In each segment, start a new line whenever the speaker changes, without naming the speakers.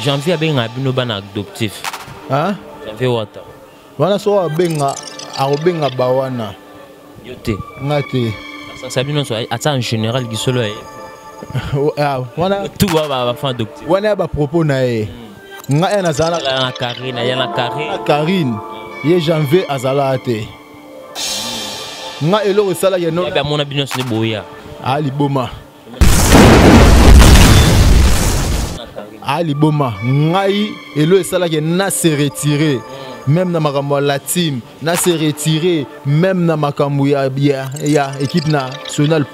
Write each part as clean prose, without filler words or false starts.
janvier abenga bino bana adoptif.
Hein?
Janvier wata.
Wana so abenga bawana.
Yote.
Ngate.
Ça bino so ata en général qui solo
wana
tout va faire adoptif.
Wana ba propos na e. Nga ena zala
la Karine, ya la Karine.
Karine. Ye janvier azala ate. Nga elo sala ye no.
Ya mona bino se boya.
Ali boma. Ali boma. Ngai elo sala ye na se retirer. Même dans makambo la team, na se retirer, même dans makambo ya équipe nationale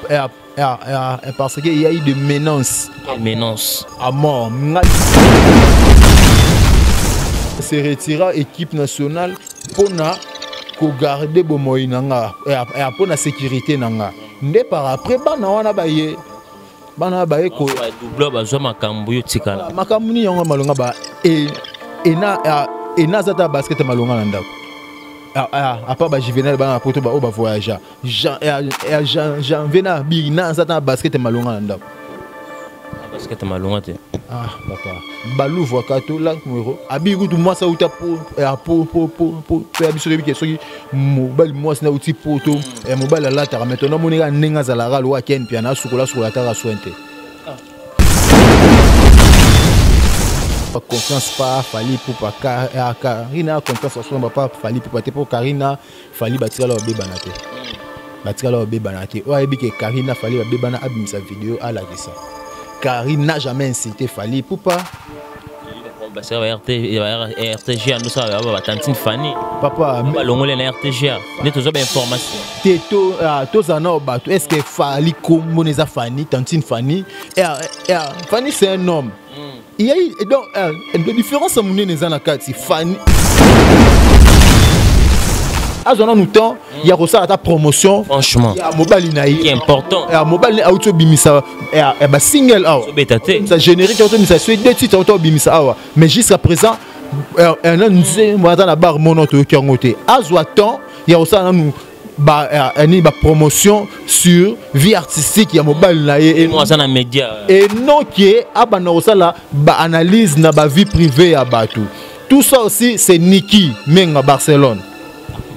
parce qu'il y a eu de menaces.
Menaces
à mort. Se retirer équipe nationale pour garder bon moyen nanga et pour la sécurité nanga. Ndé par après bana wana baye. Bana baye ko
double bazo makambo yo tikala.
Makambo ni yonga malonga ba et nazata basket malonga na ndako a pas ba juvénal ba poto ba o ba voyager Jean vena bi nazata basket malonga na ndako
basket malonga te
papa balu vokato la numéro abi kutu moi ça uta pour biso bi ke soki mobile moi na uti poto e mobile la ta maintenant monika nenga za la galo wa ken piana sukola ta ra sointe confiance pas Fali pour pas Karina confiance en soi pas Fali pour Karina Fali batira la bébé banate batira la bébé banate o ayebi que Karina Fali la bébé bana abimisa vidéo à la ça Karina n'a jamais incité Fali pour pas
ça va RTG nous ça va tantine Fanny
papa
ba longole na RTG ne tozo ba information
teto tozana bato est-ce que Fali comme neza Fanny tantine Fanny Fanny c'est un homme. Il y a donc de différence à mon nez en akati Fanny. À zona nous temps, il y a ça ta promotion.
Franchement,
il y a mobile naï
qui est important.
Et mobile auto bimisa et ba single out. Ça générique auto bimisa soit deux titres auto bimisa mais jusqu'à présent un an nous moi dans la barre monoto qui a monté. À temps, il y a ça nous ba promotion sur vie artistique ya mobile na et
moi ça na média
et non qui abana osala ba analyse na ba vie privée ya batu tout ça aussi c'est Niki Menga Barcelone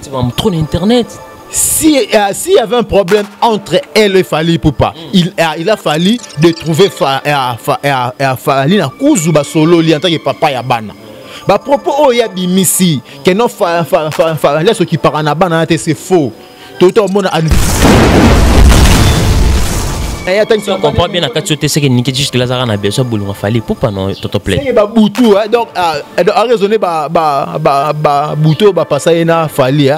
tu vas me trop internet
si y avait un problème entre elle et Fali Poupa il a fallu de trouver Fali na kuzu ba solo li en tant que papa ya bana ba propos o ya bimisi que non laisse qui par na bana c'est faux tout le monde a
on comprend bien la qualité c'est que Niki juste que Lazara na besoin boulot Fali Poupa non toto plaît
c'est ba boutou donc a raisonné ba boutou ba passer na Fali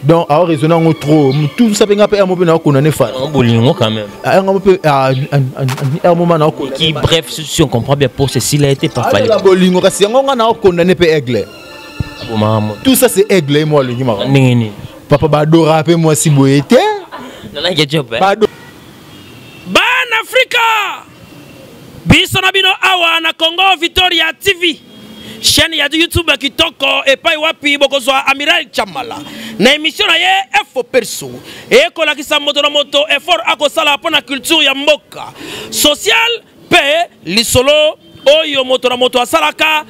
donc a raisonné en trop tout ça penga pe mo na ko na Fali
on bolingo quand même
on peut un moment na ko
qui bref si on comprend bien pour ceci il a été pas Fali
la bolingo kasi on na ko na pe aigle tout ça c'est aigle moi le ngima
nini
papa bado rapper moi si boyete
nana job
Ban Africa biso na bino awa na Congo Victoria TV chaîne ya YouTube kitoko epai wapi bokozwa Amiral Chamala na émission na ye Info Perso e ko lakisa moto na moto effort akosala pona culture ya mboka social pe lisolo oyo moto na moto asalaka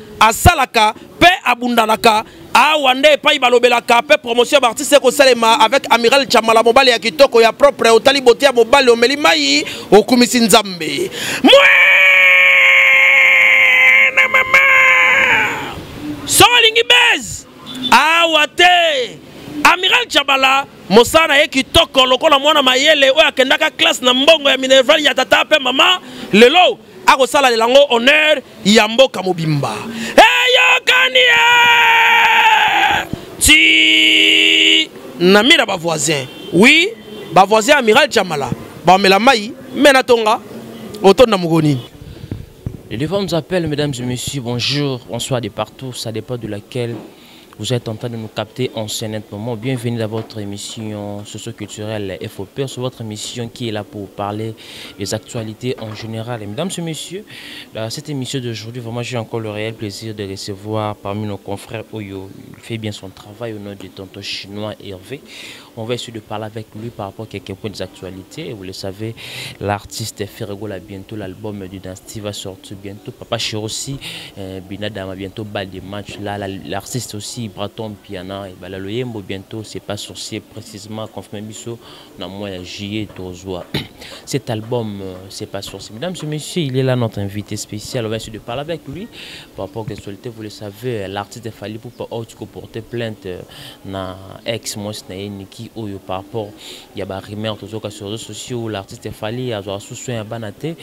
pe abundanaka awande pa ibalobelaka pe promotion d'artiste ko salema avec Amiral Chamala mobile ya kitoko ya propre otali botia mobile omeli mai okumisi nzambe na mama solingi bez awate Amiral Chamala mosana ye kitoko lokola mwana mayele oyo akendaka classe na mbongo ya Minerval ya tata pe mama lelo akosala lelango honneur ya mboka mobimba eyokania ti namira ba voisin oui ba voisin Amiral Chamala ba mela mai menatonga otonda mugoni.
Les femmes nous appellent, mesdames et messieurs, bonjour, bonsoir de partout, ça dépend de laquelle Vous êtes en train de nous capter en ce moment. Bienvenue dans votre émission socio-culturelle FOP, sur votre émission qui est là pour parler des actualités en général. Et mesdames et messieurs, dans cette émission d'aujourd'hui, vraiment j'ai encore le réel plaisir de recevoir parmi nos confrères Oyo. Il fait bien son travail au nom du tonton chinois Hervé. On va essayer de parler avec lui par rapport à quelques points des actualités. Vous le savez, l'artiste Ferrego là bientôt, l'album du Dynasty va sortir bientôt. Papa Cher aussi, Binadama bientôt, balle des matchs. Là, l'artiste aussi, Braton Piana, et Balaloyembo bientôt, c'est pas sorcier précisément, confirmé Bisso, on a moins juillet, Tozoa. Cet album, c'est pas sorcier. Mesdames et messieurs, il est là notre invité spécial. On va essayer de parler avec lui par rapport à l'actualité. Vous le savez, l'artiste Fali pour porter plainte na ex-moi qui par rapport il y a des rumeurs sur les réseaux sociaux, l'artiste Fali a soutenu un banaté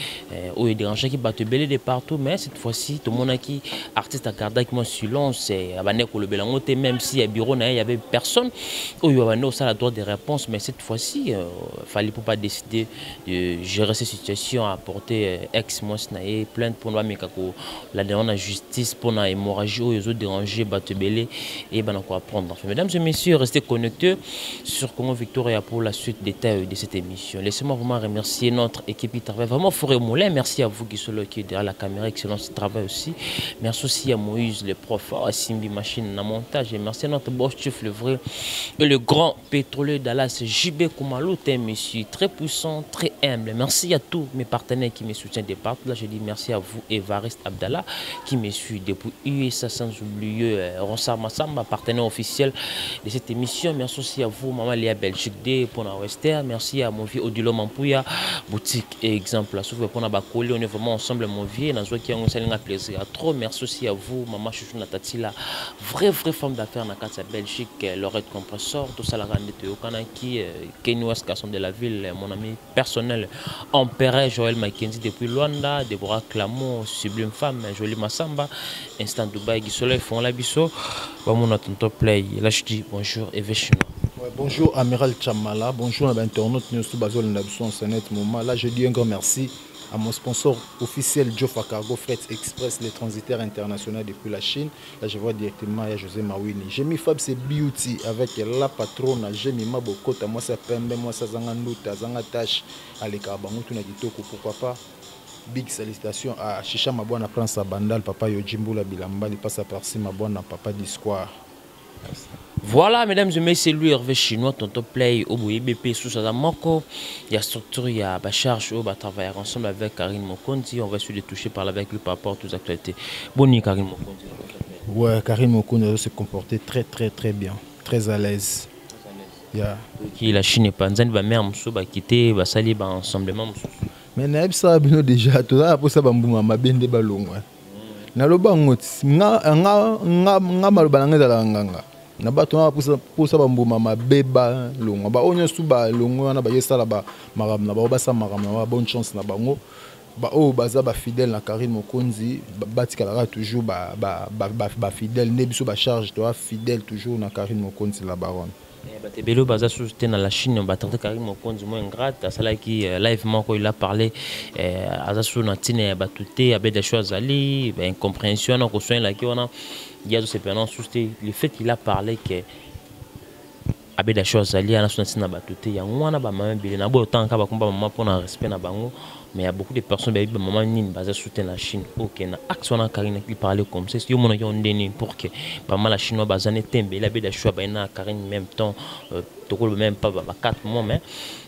où il dérangeait qui battait belé de partout, mais cette fois-ci tout le monde qui artiste a gardé avec moi silence c'est abané pour le belangoté, même si à bureau il y avait personne où il y avait ça la droit de réponse, mais cette fois-ci Fali pour pas décider de gérer cette situation, apporter ex-moi plainte pour nous la demande de justice pour la hémorragie où ils ont dérangé battait belé et ben quoi apprendre. Mesdames et messieurs, restez connectés sur Congo Victoria pour la suite des détails de cette émission. Laissez-moi vraiment remercier notre équipe qui travaille vraiment fort et moulin. Merci à vous qui sont là, qui est derrière la caméra, excellent travail aussi. Merci aussi à Moïse, le prof, à Simbi Machine, la montage. Et merci à notre boss chef, le vrai et le grand pétrolier Dallas, JB Koumalo, un monsieur très puissant, très humble. Merci à tous mes partenaires qui me soutiennent des partout. Là, je dis merci à vous, Evariste Abdallah, qui me suit depuis USA, sans oublier Ronsar Massamba, partenaire officiel de cette émission. Merci aussi à vous, Maman Léa Belgique D pour la Western. Merci à mon vieux Odilo Mampouya, boutique et exemple. Sauf pour la Bakoli, on est vraiment ensemble, mon vieux. Dans qui on s'est plaisir à trop. Merci aussi à vous, Maman Chouchou Natati, la vraie femme d'affaires dans la Belgique, Lorette Compressor, tout ça la grande Théokanaki, Kenny West, garçon de la ville, mon ami personnel, Empéré, Joël Mackenzie depuis Luanda, Deborah Clamont, sublime femme, Jolie Massamba, Instant Dubaï, Guisoleil, font la bisso. Mon tonton play. Là, je dis bonjour, Eve Chinois.
Bonjour Amiral Chamala, bonjour à l'internaute Là, je dis un grand merci à mon sponsor officiel Jofa Cargo Fret Express, les transitaires internationaux depuis la Chine. Là, je vois directement à José Mawini. J'ai mis Fab c'est Beauty avec la patronne. J'ai mis Mabokota, moi ça pembe, moi ça zanganuta, zangatage. Allez, Kabangutu na Kitoko, pourquoi pas. Big salutation à Chicha Mabouana Prince Bandal, papa Yojimbo la Bilamba, il passe à Percy Mabouana, papa d'Isquare.
Voilà, mesdames et messieurs, c'est lui Hervé Chinois, tonton play, au bout BP, sous sa moko. Il y a structure, il y a charge, on va travailler ensemble avec Karine Mokondi. On va essayer de toucher par là avec lui par rapport à toutes les actualités. Bonne nuit, Karine Mokondi.
Ouais, Karine Mokondi se comporter très bien, très à l'aise. Yeah.
Qui la Chine est pas en train de mère Moussou, va quitter, va salir, va ensemble,
mais naïb ça bino déjà tout ça pour ça bambuma mabende balongwa na loba ngoti nga maloba nga dala nganga na bato na pour ça bambuma mabeba longwa ba onyo su ba longwa na ba yesala ba maram na ba sa maram na bonne chance na bango ba o baza ba fidèle na Karine Mokonzi batikala toujours ba fidèle ne biso ba charge toi fidèle toujours na Karine Mokonzi la baronne.
Bello baza soutenir dans la Chine, on va tenter Karine Mokonzi moins ingrate, celle qui live quand il a parlé Azasu Natine batouté avec des choses ali, incompréhension on reçoit là qui on a il y a ces pendant soutenir le fait qu'il a parlé que avec des choses ali ana soutenir batouté ya ngwana ba maman bele na bo autant ka ba komba maman pour un respect na bango. Mais il y a beaucoup de personnes qui ont soutenu la Chine. Ok, na action na Karine qui parlait comme ça. Si on a donné pour que la Chine a besoin de tembe, il a besoin de choix, na Karine en même temps, tout le même pas 4 mois, mais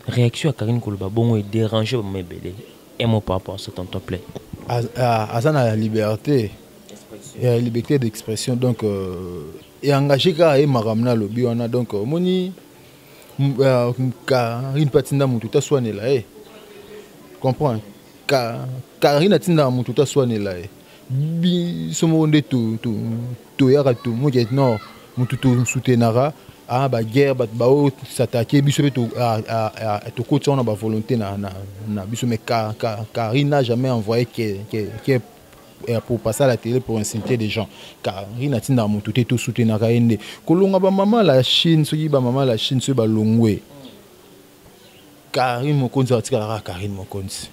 réaction à Karine que le bon est dérangé, mais belé. Un mot par rapport à ce tonton play.
À ça la liberté, la liberté d'expression donc et engagé car et maramna lobby on a donc moni Karine patinda mutu ta soigner là comprends Karine a tinda mutu ta soigner là bi somo nde to yaka to mo jet non mutu to soutenara a ba guerre ba s'attaquer biso to côté on a ba volonté na biso mais Karine n'a jamais envoyé que pour passer à la télé pour insulter des gens. Karine a tinda mutu to soutenara ende kolonga ba maman la Chine soki ba maman la Chine so ba longwe Karine Mokonzi atikala Karine Mokonzi.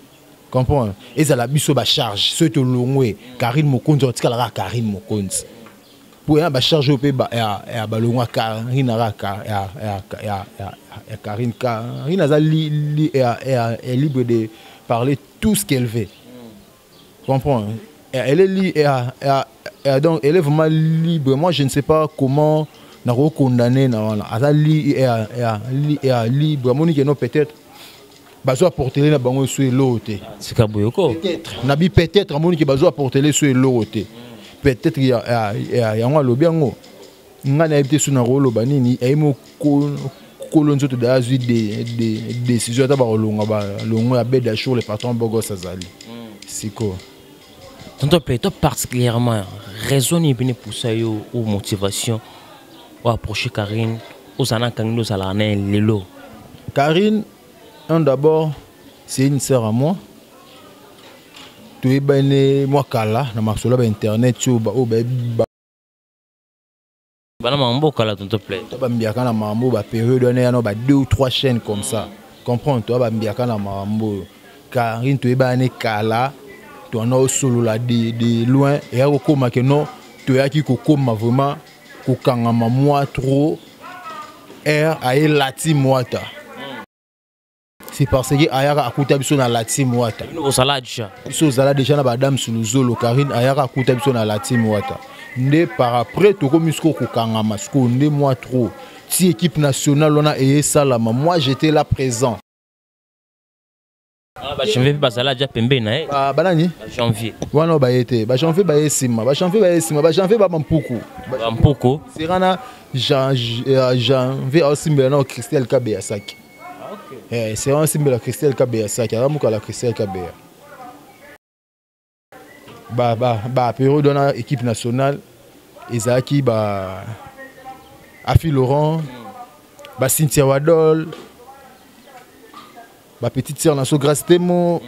Comprends? Et ça la biso ba charge, ceux te longwe Karine Mokonzi atikala Karine Mokonzi. pour un charge au pays et balonga Karine est libre de parler tout ce qu'elle veut. Comprends? Elle est libre donc elle est vraiment libre. Moi je ne sais pas comment na condamner libre moni que non peut-être bazo apporter na bango sur l'autre.
C'est kaboyoko.
Peut-être na bi peut-être moni que bazo apporter sur l'autre. Peut-être il y a un lobiango ngana ebité sous na rolo banini et mo kolonzo to dazu des décisions ta ba longa ba longo ya beda show le patron bogo sazali. Siko.
Tonton Play-toi particulièrement raison ni bien pour ça yo ou motivation ou approcher Karine aux années quand nous allons lelo.
Karine, d'abord, c'est une sœur à moi. Tu es bien moi kala na marsola ba internet tu ba o ba
bana mambo kala tonton Play.
Tu ba mbiaka na mambo ba période on a ba 2 ou 3 chaînes comme ça. Comprends toi ba mbiaka na mambo. Karine tu es bien kala tu en as solo là de loin et à comme que non tu es qui comme vraiment kokangama moi trop air aye lati moata. C'est parce que ayaka akuta biso na lati moata.
Au salade déjà.
Biso zala déjà na badam sulu zolo Karine ayaka akuta biso na lati moata. Nde par après to komisko kokangama sko nde moi trop. Si équipe nationale on a et salama moi j'étais là présent.
Ah bah janvier bazala déjà pembe na eh.
Ba banani?
Janvier.
Wana ba été. Ba janvier ba esima. Ba janvier ba esima. Ba janvier ba mampuku.
Ba mpoko.
Serana janvier aussi mbela na Christelle Kabea Saki.
Ah OK.
C'est un symbole Christelle Kabea Saki. Aramuka la Christelle Kabea. Ba période dans équipe nationale Ezaki ba Afi Laurent ba Cynthia Wadol ma petite sœur na so grâce temo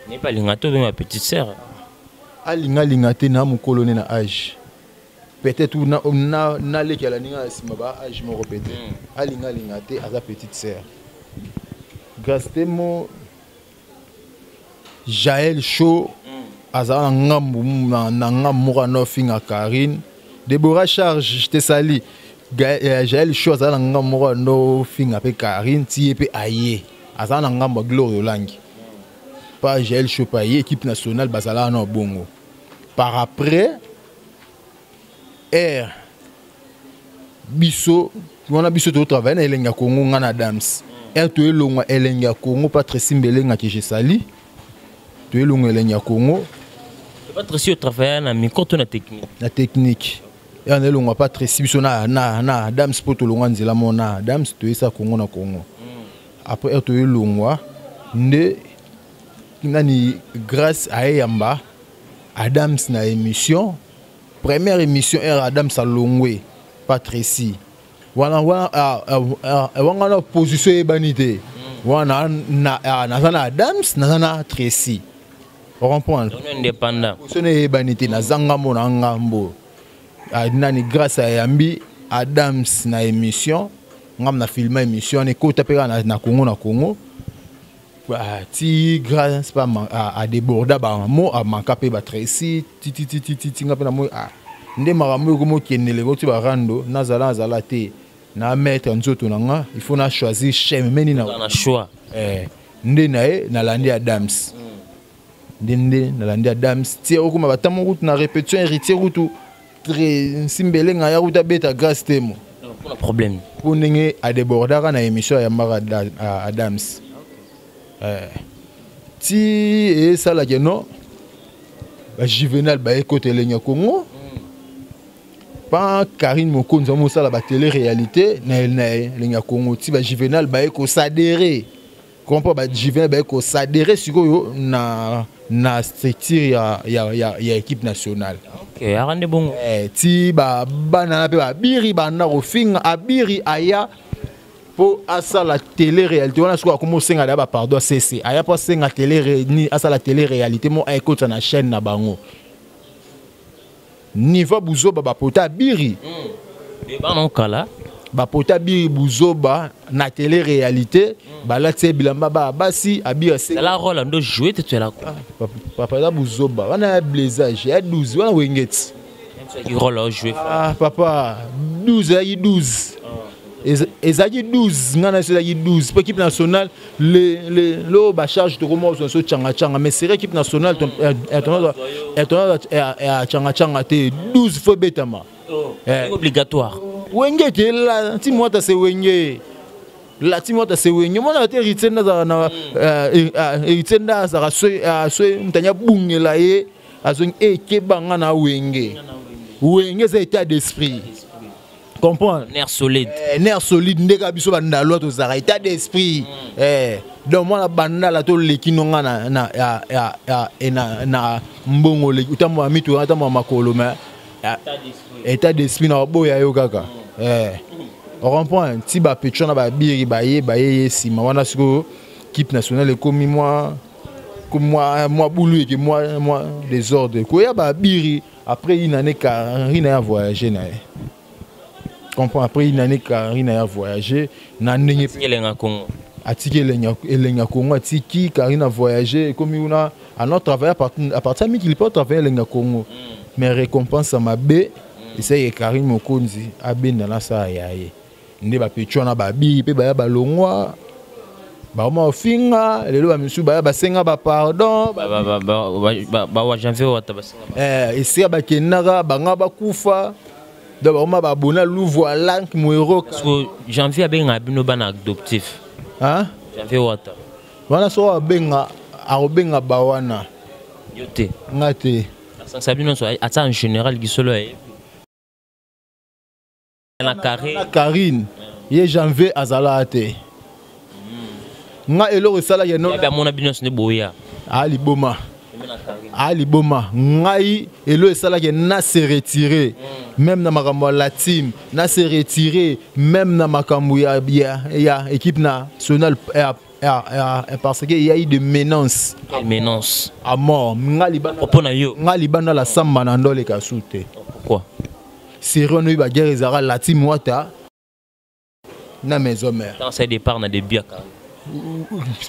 n'est pas lingato de ma petite sœur
lingate na mukolo na âge peut-être na leki ala ninga sima ba âge mo répété lingate à sa petite sœur grâce temo Jaël Chaud azala ngambu na ngamura no finga Karine Déborah Charge j'étais sali Jaël Chaud azala ngamura no finga pe Karine ti pe aye azana ngamba Gloire Langi pas Jaël Chopaye équipe nationale bazala na bongo par après biso on a biso to travailler na elenga Congo ngana Adams to elongwa elenga Congo Patrice Mbelenga que je sali to elongwa elenga Congo
Patrice au travailler na micro to na
technique et on elongwa Patrice biso na Adams poto longwa nzela mona Adams to esa Congo na Congo. Après tu es longwa nde nani grâce à Yamba Adams na émission première émission Adams a longwe Patricie wana na position ebanité wana na Adams na Tracy on comprend
indépendant
position ebanité na zanga mona ngambo nani grâce à Yambi Adams na émission ngam na filma émission ne ko tapera na Congo ti grâce pas à déborder ba mo a manquer ba Tracy ti ngapena mo nde marambo ko mo kenele ko ti ba rando nazala te na mettre nzoto nanga il faut na choisir chemin meni na
choix
nde na landi Adams nde na landi Adams ti ko ma batamo route na répétition héritier route très simbelenga ya route beta grâce temo
pas problème
pour ninge à déborder na émission ya Mara Adams ti et ça la que non ba Juvenal ba écoute lenya Congo pas Karine Mokonzo mo sala ba télé réalité na lenya Congo ti ba Juvenal ba éco s'adhérer comprend ba Juvenal ba éco s'adhérer siko na structure ya équipe nationale.
OK arande bon
ti ba bana pe ba biri ba na rofinga abiri aya pour asa la télé réalité on a ce comme senga d'aba pardon cc aya pas senga télé ni asa la télé réalité mo écoute na chaîne na bango niveau buzoba ba pota biri
et ba non kala
ba pota biri buzoba na télé réalité ba la tse bilamba ba basi abira
c'est la rôle ndo jouer tu es là
papa da buzoba wana blazage ya 12 wana wengeti
Qui rôle à jouer?
Ah, papa, 12, il y a 12. Et ça dit 12, il y a 12. Pour l'équipe nationale, le charge de comment on se tchanga, mais c'est l'équipe nationale, et tchanga, 12 fois bêtement.
C'est obligatoire.
Wenge était là, si moi, c'est Wenge. La team c'est Wenge. Moi, j'ai hérité dans ça, mtanya bunge là, et kebanga na Wenge. Wenge, c'est état d'esprit. Comprends?
Nerf solide.
Nerf solide, ndeka biso banda loi to zara état d'esprit. Donc moi la banda la to lekinonga na mbongo le utamwa mitu utamwa makolo mais état d'esprit na boya yo kaka. On comprend ti ba petro na ba biri ba ye sima wana siko équipe nationale comme moi boulou et que moi désordre. Ko ya ba biri après une année Karine a voyagé na. Comprends après une année Karine a voyagé na ndenge
Lenga Congo
atiki Lenga Congo atiki Karine a voyagé comme on a travaillé à partir de qu'il peut travailler Lenga Congo mais récompense ma bé c'est Karine Mokonzi abenda na sa yaye ndé ba petro na ba bi pe ba longwa ba ma finga lelo ba misu ba senga ba pardon
ba wa janvier wata basenga
esi ba kenaka banga ba kufa d'abord ma ba bona louvoa lank moero
parce que janvier abenga bino bana adoptif
hein
janvier wata
wana so abenga ba wana
yote
ngate
ça bino so ata en général gisolo na
Karine ye janvier azalate nga elo sala ya no
ba mona bino ne boya
ali boma ngai elo sala ke na se retirer même na makambo la team na se retirer même na makambo ya équipe nationale parce que il y a eu de menaces à mort ngali bana la samba na ndole kasute.
Pourquoi?
Sérieux no ba guerre ezara la team wata na maison mère
quand ça départ na début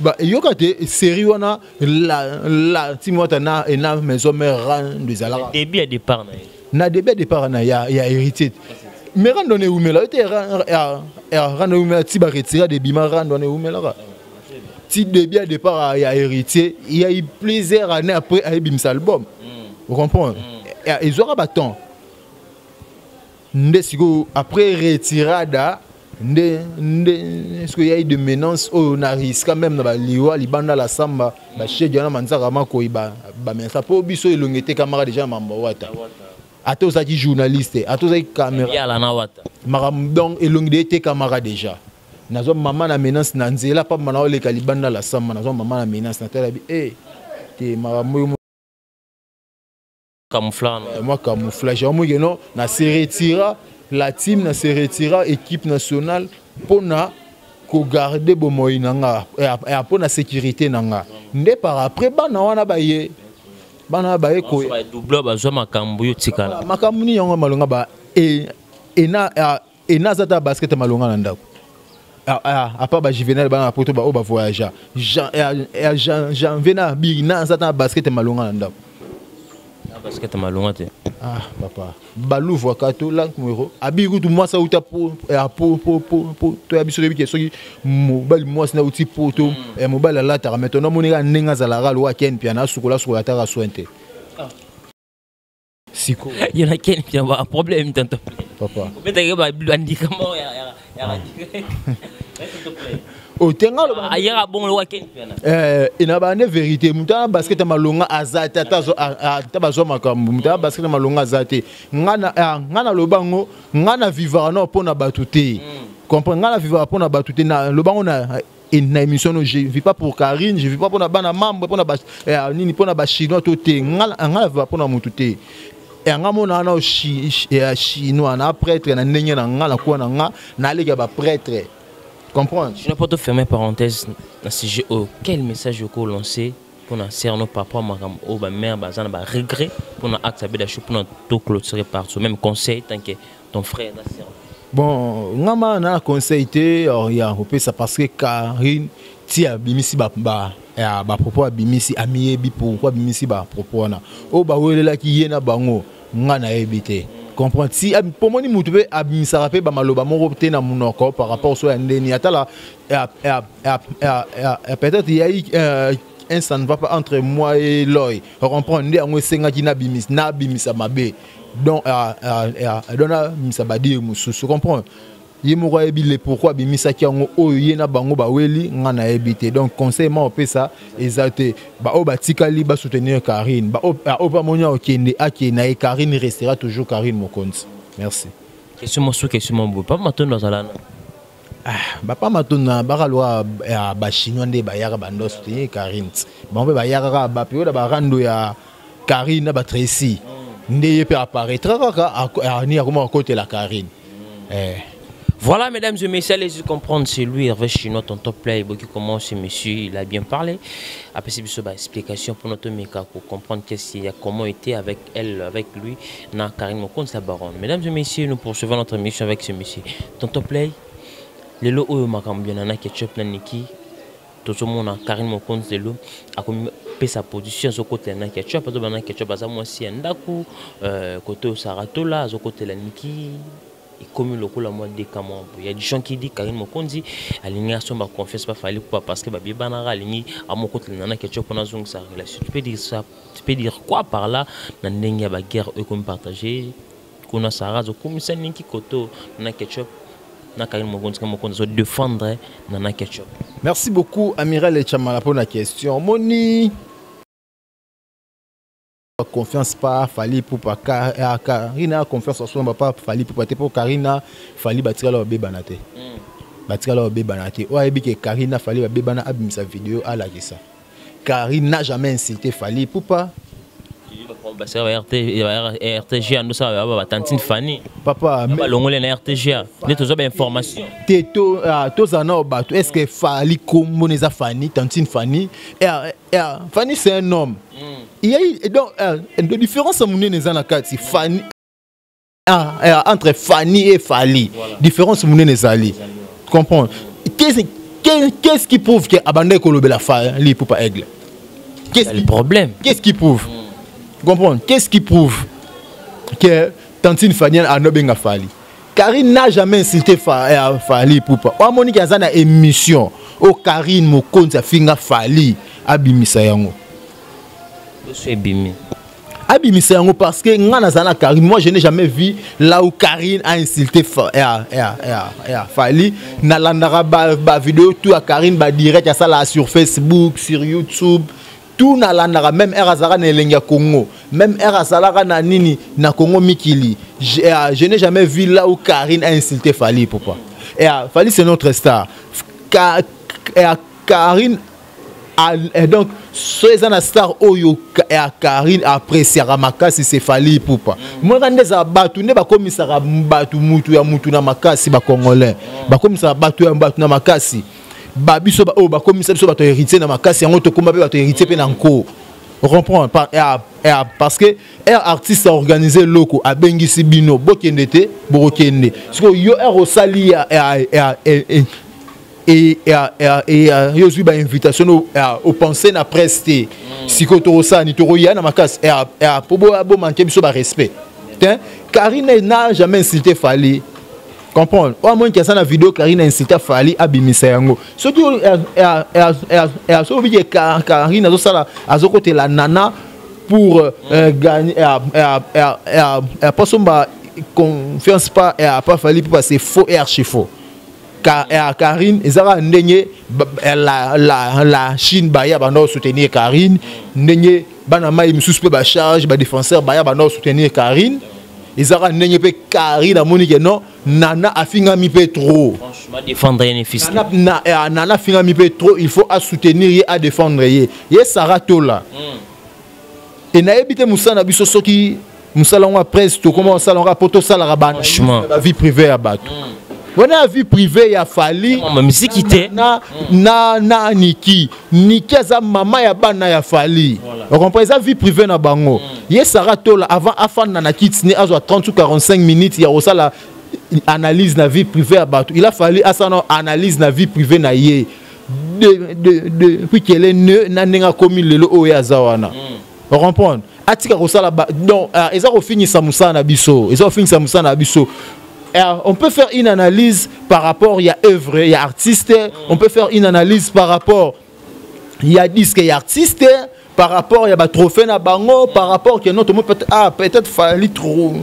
bah yokate série wana la team wata na maison mère rang des alara
début départ
na début départ na ya héritier mais rang donné oumela était rang oumela ti ba retirer de bima rang donné oumela ti début départ ya héritier il y a eu plusieurs années après à bimsa album vous comprenez ils aura bâton ndesiko après retirada est-ce qu'il y a eu de menaces au risque quand même na ba liwa libanda la samba ba chedi na manzaka makoyi ba mais ça po biso elongete camarade déjà mambo wata ato za ki journaliste ato za caméra
ya la na wata
maram donc elongete camarade déjà nazo maman na menace na nzela pa mana ole ka libanda la samba nazo maman na menace na tela bi te marambo
camouflage
moi camouflage moi non na se retira la team na se retira équipe nationale pour na ko garder bomoyi nanga et pour na sécurité nanga ndé par après bana wana baye ko
double bazwa makambo yo tikala
makambo ni yango malonga ba na zata basket malonga na ndako à part ba juvénal ba poto ba o ba voyager Jean vena bi na zata basket malonga na ndako
basket malonga te
papa balou voit kato lank moero abiru tu moi ça uta pour to ya biso bi soki mobile moi na uti poto e mobile la ta maintenant monika nenga za la ral wa ken piana sukola ta ra sointe siko
il y a ken piana ba problème tanto
papa
mais ta ba andika mo ya
o tenga lo
ayera bon le wa ken piana
ina ba ne vérité mutana basket malonga azata ta bazo makambu mutana basket malonga azate ngana lobango ngana vivre non pona batute comprendre ngana vivre pona batute na lobango na une émission je vis pas pour Karine je vis pas pour na bana membre pour na nini pour na ba chinois toté ngana vivre pour na mutute et ngamona na chinois na prêtre na ndenge na ngana ko na nga na lega ba prêtre. Comprendre.
Je n'ai pas te fermer parenthèse dans ce sujet. Quel message vous lancez pour nous servir nos papas, ma mère, ma regret pour nous accepter des choses, pour nous tout clôturer partout. Même conseil tant que ton frère n'a servi.
Bon, ngama na conseillé ça parce que Karine tia bimisi ba propos bimisi amie bi pourquoi bimisi ba propos na o ba welela ki yena bango nga na ebité comprendre si pour moi ni mutupe abimisa pe ba maloba moko te na munoko par rapport so ya ndeni atala peut-être il y a eu un ça ne va pas entre moi et Loy comprendre ndi ango senga kina bimisa mabe donc dona misa badi mususu comprendre yemoko ebile pourquoi bimisa ki ango oyo yena bango baweli nga na ebité donc conseil ma opé ça exalté ba o batikali ba soutenir Karine ba o pa monya okende akena et Karine restera toujours Karine Mokonzi. Merci.
Question mosu question mon pas matondo zalana.
Ba pa matona ba lwa ba chinois nde ba yaka bando soutenir Karine. Ba ba yaka ba période ba rando ya Karine ba Tracy. Nde peut apparaître kaka ni akoma côté la Karine.
Voilà, mesdames et messieurs, allez-y comprendre, c'est lui, Hervé Chinois, ton top play, qui commence, monsieur, il a bien parlé. Après, c'est une explication pour notre méca, pour comprendre qu'il y a comment était avec elle, avec lui, dans Karine Mokonzi, sa baronne. Mesdames et messieurs, nous poursuivons notre mission avec ce monsieur. Ton top play, le lot où Makambien, Nana Ketchup, Naniki, tout le monde, Karine Mokonzi, le lot, a comme sa position sur côté Nana Ketchup, parce que Nana Ketchup, à moi, si un daku, côté Saratola, sur côté la Niki. Et comme le coup la moitié des camons, il y a des gens qui disent Karine Mokonzi alignation ba confiance pas fallait pas parce que ba bien banara aligné à mon côté nana ketchup on a zong sa relation. Tu peux dire ça, tu peux dire quoi par là dans n'engia ba guerre eux comme partager qu'on a sa race comme ça n'inki koto nana ketchup na Karine Mokonzi comme on doit défendre nana ketchup.
Merci beaucoup Amiral Chamala pour la question. Moni confiance pas fallait pour pas Karina confiance en soi pas fallait pour Karina fallait batira leur bébé banaté batira leur bébé banaté ouais bi que Karina fallait bébé bana abim sa vidéo à la ça Karina n'a jamais incité fallait pour pas
parce que RTG nous ça va tantine Fanny
papa
mais longole na RTG ne toujours bien information
teto tous en bateau est-ce que fallait comme les Fanny tantine Fanny Fanny c'est un homme. Il y a donc une différence Fanny entre Fanny et Fally. Voilà. Différence Tu comprends? Qu'est-ce qui prouve que Abandé Kolobe la Fally pour pas aigle?
Qu'est-ce le problème?
Qu'est-ce qui prouve? Tu comprends? Qu'est-ce qui prouve que Tantine Fanny a nobenga Fally? Karine n'a jamais insulté Fally pour pas. Ou Monique a une émission où Karine Mokonzi a finga Fally abimisa yango. Abimisa yango parce que ngana zana Karine, moi je n'ai jamais vu là où Karine a insulté Fally na landara ba vidéo tout à Karine ba direct à ça là sur Facebook, sur YouTube, tout na landara même Erazara na Elenga Congo, même Erazara na nini na Congo Mikili. Je n'ai jamais vu là où Karine a insulté Fally papa. Et Fally c'est notre star. Karine et donc soyez un star oyo Karine appréciera makasi c'est Fally poupa moi quand des abatu ne ba komisara batu mutu ya mutu na makasi ba congolais ba komisara batu ya batu na makasi ba biso ba o ba komisara biso batu héritier na makasi yango to komba pe batu héritier pe na nko on comprend parce que artiste a organisé loko a bengisi bino bokende te bokende parce que yo rosali et eu une invitation au penser na prester si ko torosa ni toroya na makas pour bo manquer biso ba respect Karine n'a jamais insulté Fally comprendre au moins qu'il y a ça na vidéo Karine a insulté Fally abimisa yango ce qui so bi Karine azo sala azo côté la nana pour gagner pas somba confiance pas pas Fally parce que c'est faux et archi faux. Karine, Ezara Ndenye, la Chine Baya Bano soutenir Karine, Ndenye Banama il me suspect ba charge, ba défenseur Baya Bano soutenir Karine, Ezara Ndenye pe Karine a monique non, Nana a finga mi pe trop.
Franchement défendre les fils.
Nana finga mi pe trop, il faut à soutenir et à défendre ye. Ye Saratola. Et na ebité Moussa biso soki Moussa wa presse to comment ça l'on rapporte ça la rabane. La vie privée à battre. On a vu privé ya Fally na Niki za mama ya bana ya Fally on comprend ça vie privée na bango ye Saratola avant afana na kitni azo 30 ou 45 minutes ya osala analyse na vie privée ya bato il a fallu asana analyse na vie privée na ye de puis qu'elle est na nenga komi lelo o ya zawana On comprend. Atika kosala donc ils ont fini ça musana biso. Ils ont fini ça musana biso. On peut faire une analyse par rapport il y a œuvre, il y a artiste, on peut faire une analyse par rapport il y a disque, il y a artiste, par rapport il y a trophée na bango, par rapport que notre peut-être fallait trop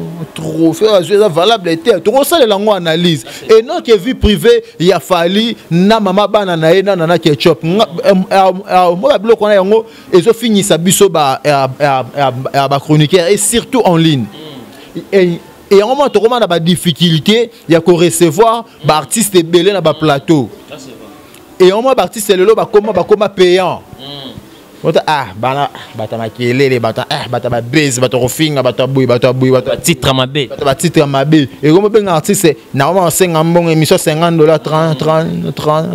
faire valable était trop ça les langues analyse et non que vie privée il y a fallu na mama bana na ena na ketchup moi bloc on a yango ils ont fini ça biso ba chroniqueur et surtout en ligne et en moment tu as des difficultés il y a qu'on recevoir ba artiste belé na ba plateau et en moment artiste le lo ba comment payant bana bata makelele bata ba base bata rofinga bata boui bata
titre mabe
bata titre mabe et comme ben artiste normalement 50 bon émission $50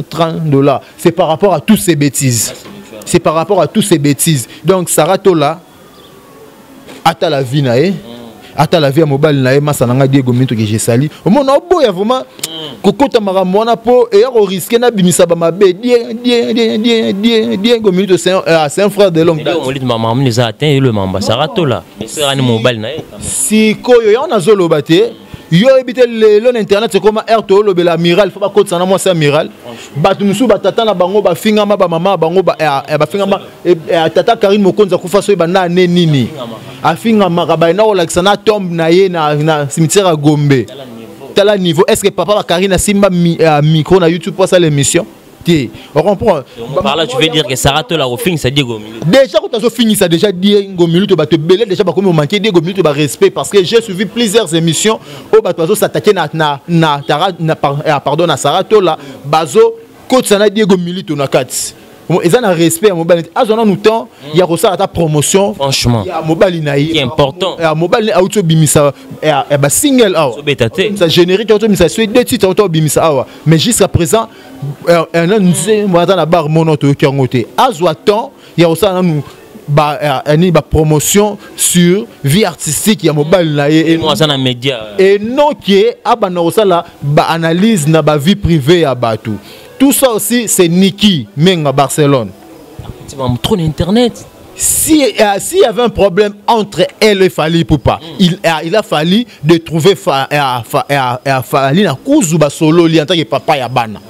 $30 c'est par rapport à tous ces bêtises c'est par rapport à tous ces bêtises donc Sarato là ata la vie nae ata la vie à mobile nae masananga Diego Minto que j'ai sali au moins no boya vraiment kokota maramona po et on risque na bimisa ba mabe Diego Minto c'est un frère de l'homme
on dit maman les a atteint le mamba Sarato là c'est un mobile nae
si koyo on a zolo baté yo ebité le internet c'est comme RTO le bel amiral faut pas côté ça na moi c'est amiral batu musu batata na bango ba fingama ba mama bango ba fingama tata Karine Mokonza kufa so ba na nini afingama ka ba na olakisa na tombe na ye na cimetière à Gombe tala niveau est-ce que papa Karine a simba micro na YouTube pour ça l'émission on comprend.
Par là, tu veux dire que Sarato la refine, ça dit Diego Minute.
Déjà, quand tu as fini, ça déjà Diego Minute, tu vas te belé, déjà, comme on manquait Diego Minute, tu vas respect, parce que j'ai suivi plusieurs émissions où tu vas s'attaquer pardon, à Sarato là, Bazo, quand ça n'a Diego Minute, on a 4. Ils ont un respect à mobile. À ce temps, il y a aussi ta promotion.
Franchement,
il y a mobile
qui est important.
Il y a mobile auto bimisa et single ça générique auto bimisa c'est deux titres auto bimisa mais jusqu'à présent un an nous moi dans la barre monoto qui ont été à ce temps il y a aussi une promotion sur vie artistique il y a mobile et
moi ça na média
et non qui est abana aussi la analyse na ba vie privée à Batou. Tout ça aussi, c'est Niki Menga Barcelone.
Tu vas me trouver Internet.
S'il y avait un problème entre elle et Fally Ipupa, il a fallu de trouver Fally na kuzuba solo li en tant que papa ya bana.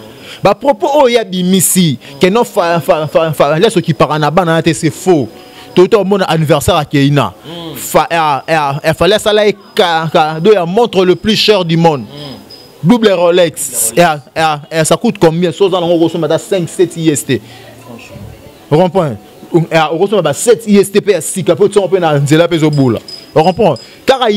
Ba propos o ya bimisi que non Fally ce qui parle na bana c'est faux. Tout mon anniversaire à Keina. Fally ça là doit montre le plus cher du monde. Double Rolex, et ça coûte combien? On reçoit 5-7 IST. On comprend? On reçoit 7 IST, si capote, on peut aller au bout. On comprend? Car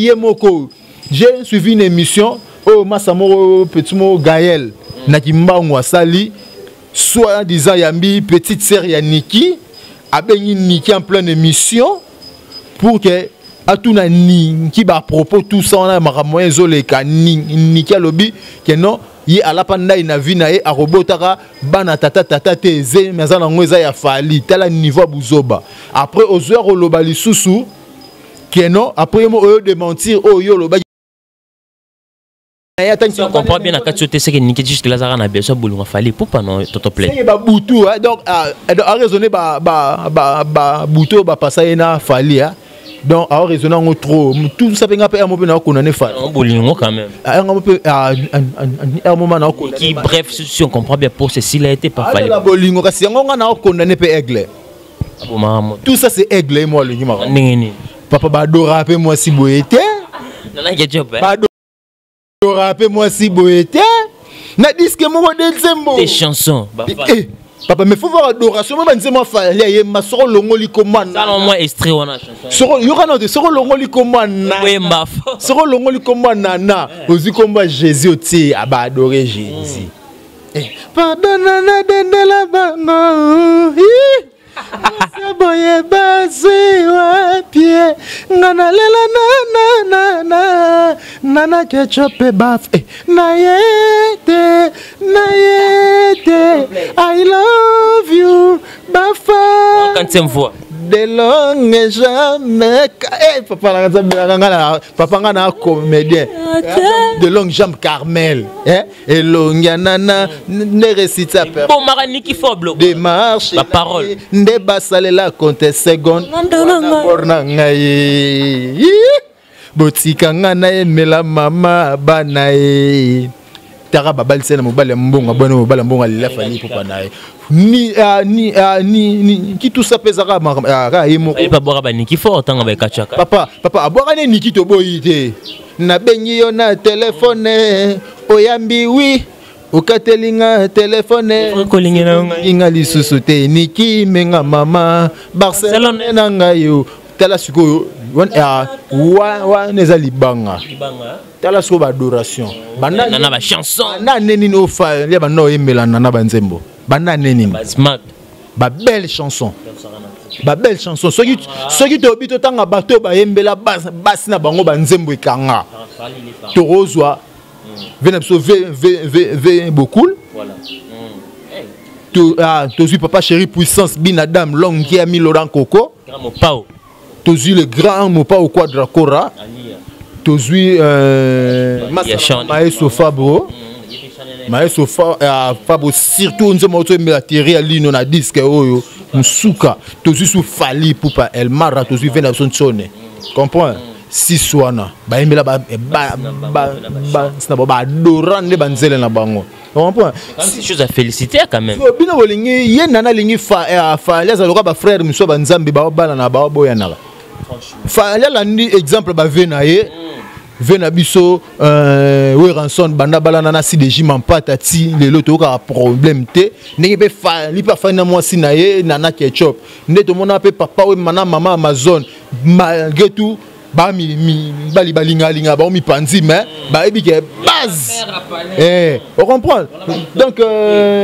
j'ai suivi une émission, Massamoro Petit Gaël, Nakimba Mwasali, soit disant Yambi, petite sœur Niki, a béni Niki en pleine émission, pour que à tout na ni qui ba propos tout ça on a moyen zoleka ni ki alobi que non yi ala panda ina vie na e a robotaka bana tata teze mais za ngweza ya Fally tala niveau buzoba après aux heures loba lisusu que non après mo de mentir yo loba
si on comprend bien à quand tu sais que Niki juste la zara na besoin boulou Fally pour pas non toto plaît
c'est ba boutou donc à raisonner ba boutou ba passer na Fally donc à raisonner trop tout ça peut ngapé un moment na condamner Fally
on bolingo quand même
un moment na
qui bref si on comprend bien pour ceci il a été pas Fally
la bolingo kasi on na condamner pe aigle tout ça c'est aigle moi le ngima papa ba dora pe moi si boyete
nana ketchup
ba dora pe moi si boyete na disque mo de Zembo
des chansons
papa mais faut voir adoration moi nzema Fally ye masoro longoli komana
ça non moi extrait on a chanson
soro yo kana de soro longoli komana
oui mbaf
soro longoli komana na ozi komba Jésus oti aba adorer Jésus pardonne na dendela bango boye basi wa pied ngana lela nana ketchup baf na yete I love you bafa
quantième fois
de longue jamais. Papa nga na comédien. De longue jambe Carmel. Et longue nana ne récite sa peur.
Bon marani qui foblo.
Démarche.
La parole.
Ne basale la compte seconde. Borna ngai. Botika nga na emela mama banae. Tara babal sena mobile mbonga bwana mobile mbonga lila fali popa nae. Ni qui tout ça pesara ra yemo.
Pas boire ba niki fort tanga ba kachaka.
Papa aboka ne niki to boyite. Na benyi yo na téléphone oyambi oui. Okatelinga téléphone inga lisusu te niki menga mama Barcelone na ngayo tala siko wa neza libanga tala siko ba adoration
bana ba chanson
na neni no fa ya ba no emela na banzembo bana neni ba belle chanson soki to bito tanga bato ba embela basi na bango banzembo ekanga to rozwa V beaucoup. Voilà. Tu suis papa chéri puissance binadam long qui a mis Laurent Coco. Tu suis le grand Mopao Quadracora. Tu suis Maestro Fabro. Maestro Fabro surtout nous avons mis la théorie à l'île on a dit que oh Msuka. Tu suis sous Fali Poupa El Mara. Tu suis Vénab son sonne. Comprends? Si soana ba emela ba adorant les banzele na bango. On comprend?
C'est chose à féliciter quand même.
Bino bolingi ye nana lingi fa les aloka ba frère miso ba nzambe ba bala na ba boya na. Fa la ni exemple ba vena ye. Vena biso we ranson banda bala na si de jim en patati le loto ka problème te ndenge be fa li pa fa na moi si na ye nana ketchup. Ndeto mona pe papa we mana mama Amazon malgré tout ba mi balinga ba mi panzi mais ba ebike base on comprend donc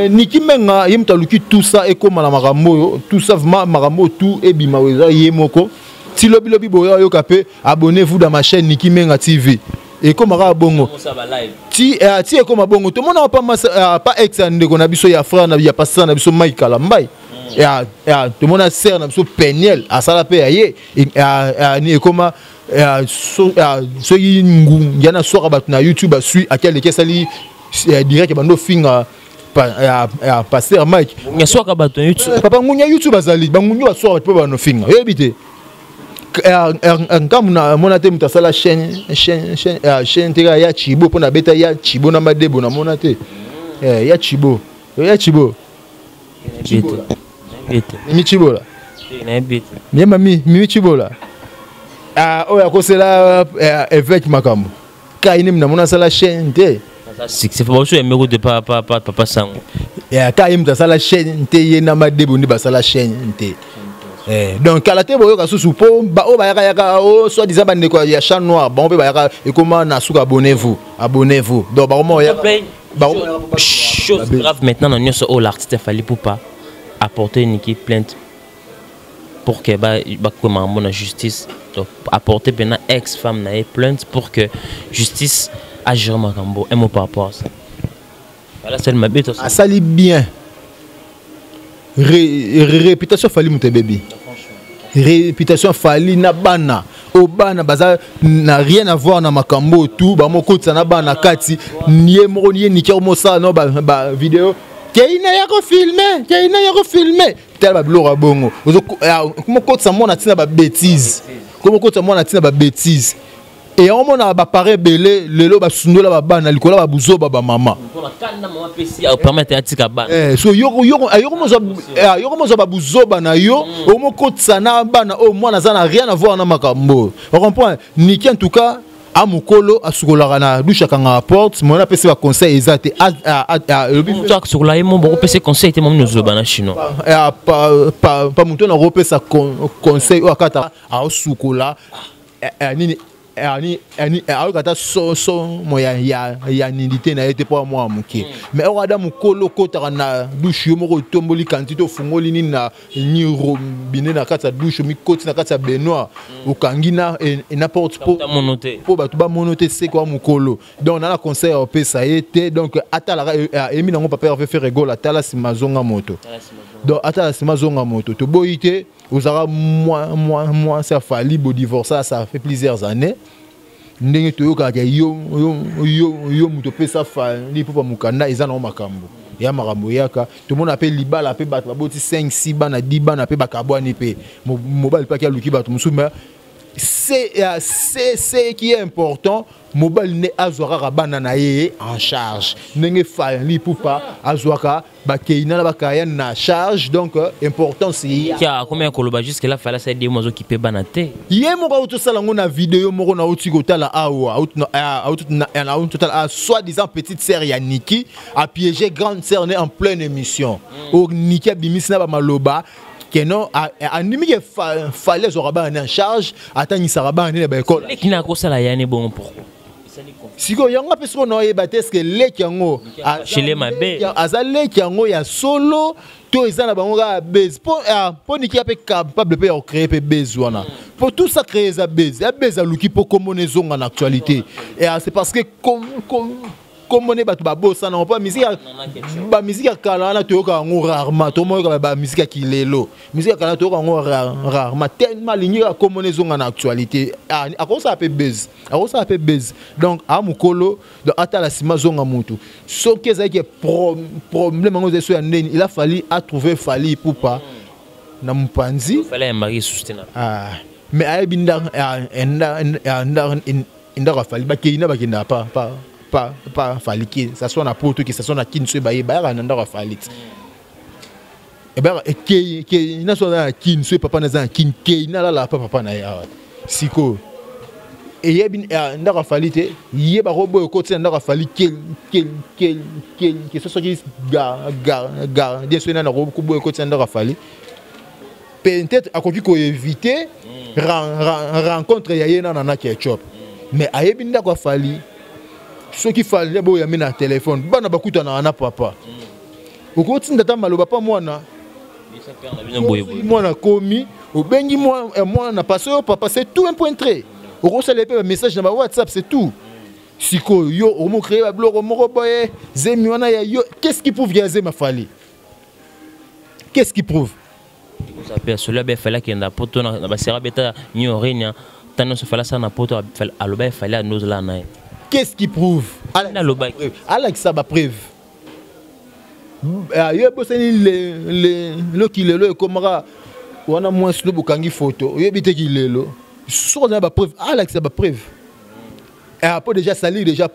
niki menga yimta luki tout ça et comme la marambo tout ça marambo tout et bima weza yemoko ti lobi boya yo kapé abonnez-vous dans ma chaîne Niki Menga TV et comme ra bongo ti e comme bongo tout monde pas ex ndeko na biso ya frère na ya pasteur na biso Mike Kalambai tout le monde a serre na biso Peniel à sala pe aye ni comme so yingu yana soka batu na YouTube suit à quel sali direct bando finga pasteur Mike
nya soka batu na YouTube
papa ngunya YouTube azali bangunyo soka batu bando finga yebite quand on a été sur la chaîne tega ya Chibo pour na beta ya Chibo na madebo na monate ya Chibo mi Chibo la mi mami mi Chibo la o ya kosela évêque makambo ka inim na mona sala chaîne te
c'est pas aussi numéro de papa sango
ya ka im ta sala chaîne te ye na madebo ni ba sala chaîne te. Donc kalaté boyo ka susu po ba o ba yaka o soit disant ba ndeko ya chat noir bon pe ba yaka et comment na suka abonnez-vous donc ba mo ya chose
grave maintenant dans nyonso o l'artiste fallait pour pas apporter une équipe plainte pour que ba comment mon justice donc apporter maintenant ex-femme na plainte pour que justice agir makambo un mot par rapport à ça voilà c'est ma bête
ça sali bien. Réputation fali mon bébé. Réputation fali na bana. Obana baza n'a rien à voir na makambo tout. Ba moko tsana bana kati. Nié moko nié nikia mosa no ba vidéo. Keina ya ko filmer. Tel ba blora bongo. Moko tsana mona tina ba bêtise. Moko tsana mona tina ba bêtise. Et on m'a parlé belé lelo ba sundola ba bana likola ba buzo ba mama
permettre atika bana
so yoko mozo ba buzo bana yo o moko tsana bana o mwana za na rien à voir na makambo on comprend Niki en tout cas a mukolo asukola na douche kanga porte mon a pese ba conseil ezate
le but ça sur la mon bon pese conseil te mon nous bana chinois
pas muto na repesa conseil o akata a sukola nini ani akata so moya ya nilité na été pour moi muke mais on ada mukolo kota na douche yo moko tomboli kantito fungoli ni na ni robinet na kata douche mi koti na kata benoit ukangina et n'importe pour ba tuba monoté c'est quoi mukolo donc on a la conseil au pesa été donc atala emi nango papa fait rigoler atala si mazonga moto donc ata sima zonga moto to boyité osara moi ça fali bo divorce ça fait plusieurs années ndenge toyoka yo muto pesa fali pour mukanda eza na makambo ya makambo yaka tout monde appelle libala pe bato baboti 5 6 bana 10 bana pe bakabwani pe mobile pa ki aluki bato musuma c'est qui est important mobile ne azwaka bana na ye en charge ndenge fali pour pas azwaka bakeina la bakaya na charge donc important c'est
kia combien koloba jusque là fala ça des mozo qui peut banate
yé moko auto sala ngona vidéo moko na outi kotala awa out total a soi-disant petite sœur ya Niki a piégé grande sœur en pleine émission au Niki bimis na ba maloba non animi que fallait zoraba en charge atani saraba na ba école
qui na ko sala yani bon pourquoi
siko yango peso no yeba est-ce que leki yango
chez les mabe
azale yango ya solo to ezana bango ga base pour Niki ape capable pe créer pe base wana pour tout ça créer za base aluki pour commoner zonga en actualité et c'est parce que comme on est babosa na pas musique ba musique kala na toyoka ngo rarement to moyoka ba musique ki lelo musique kala toyoka ngo rarement tellement ligné comme on est zonga na actualité a ko ça peut buzz donc a mukolo de ata la sima zonga mutu so que ça qui problème ngo zeso ya ndeni il a fallu à trouver fali pour pas na mpanzi
fallait un mari soutenable
mais ay binda inda fali ba keina ba kinda pas faliki ça soit na poto que ça soit na kinso ba yeba na ndako falix e ba ke na so na kinso papa na za kin ke na la papa na ya siko e yebin ndako falite yeba robo ko tse ndako fali que ce soit qui ga bien sûr na robo ko boy ko tse ndako fali peut-être a ko éviter rencontre ya yena na ketchup mais ayebin ndako fali ce qu'il fallait bo ya mina téléphone bana bakuta na papa okoti ndata maloba pa mwana mwana komi obengi mwana na passe au papa c'est tout un point très okosala pe message na WhatsApp c'est tout siko yo omo créer ba blog moko boye zemi wana ya yo qu'est-ce qui prouve ya zema fali qu'est-ce qui prouve
ça peut cela be fallait qu'il na poto na ba sera beta ni orenia tano se fallait ça na poto aloba fallait nous là na.
Qu'est-ce qui prouve? Alex ça va preuve. Yo bosani le kilelo komara wana moins le bukangi photo. Yo bité kilelo. Sur na ba preuve. Alex ça va preuve. Et après déjà salir déjà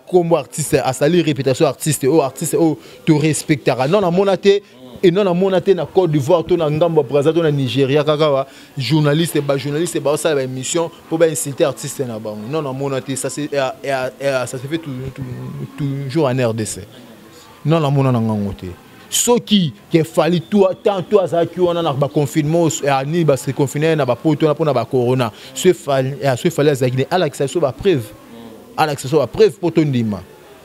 comme artiste à salir réputation artiste au te respectera. Non na monaté et non na monaté na Côte d'Ivoire to na ngambo Brazza to na Nigeria kaka journaliste ba ça émission pour ba insulter artiste na ba non na monaté ça c'est ça se fait toujours en RDC non na mona na ngangote ce qui fallait toi tant toi ça qui on a ba confinement ni ba se confiner na ba poto na pona ba corona ce fallait ça qui Alex ça ba preuve Alex ça ba preuve pour ton dima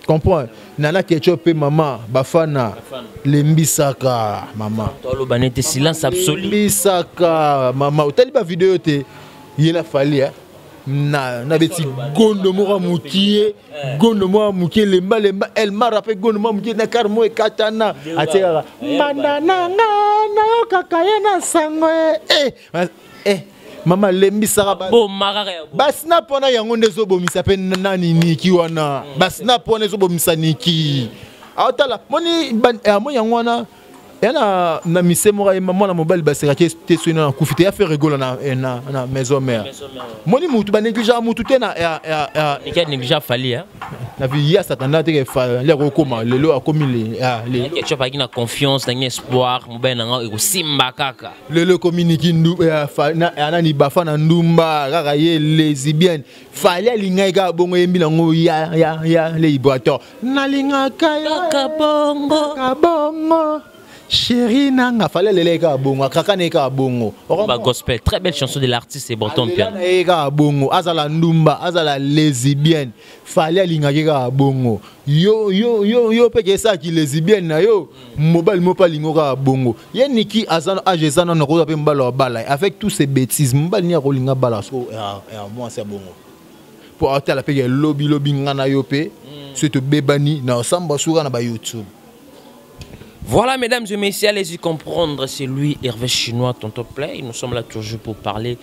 comprends nana ketchup pe maman bafana lembisaka maman
tolo banete silence absolu
lembisaka maman otali ba vidéo te yela fali na beti gondo mo mukie lemba el marape gondo mo mukie na karmo e katana ateka manana na kaka na sango mama lembisaka
bo maraka
basna pona yango ndezo bomisa pe nani Niki wana basna pona zo bomisa Niki awtala moni mo yango wana yana na misemo ra maman na mobile basera ke te sona na kufite ya faire rigolo na maison mère moni mutu ba négligent mutu te na
Niki négligent fali
na vie ya satana te fa le kokoma lelo akomi le
ketchup aki na confiance na espoir mobile na ngo simba kaka
lelo communique ndu na ni bafana ndumba kaka ye lesbienne fallait linga ka bongo yembi na ngo ya le iboator na linga ka bongo chérie nanga fallait le ka bongo kaka ne ka bongo
ba gospel très belle chanson de l'artiste c'est Breton Piano
ka bongo azala ndumba azala lesbienne fallait linga ka bongo yo peke ça qui lesbienne na yo mobile mo pa lingo ka bongo ye Niki azana ajezana na ko pe mbala bala avec tous ces bêtises mbali ni ko linga bala so moi c'est bongo pour atta la peke lobby ngana yo pe c'est te bebani na samba sura na ba YouTube.
Voilà, mesdames et messieurs, allez-y comprendre, c'est lui, Hervé Chinois, Tonton Play. Nous sommes là toujours pour parler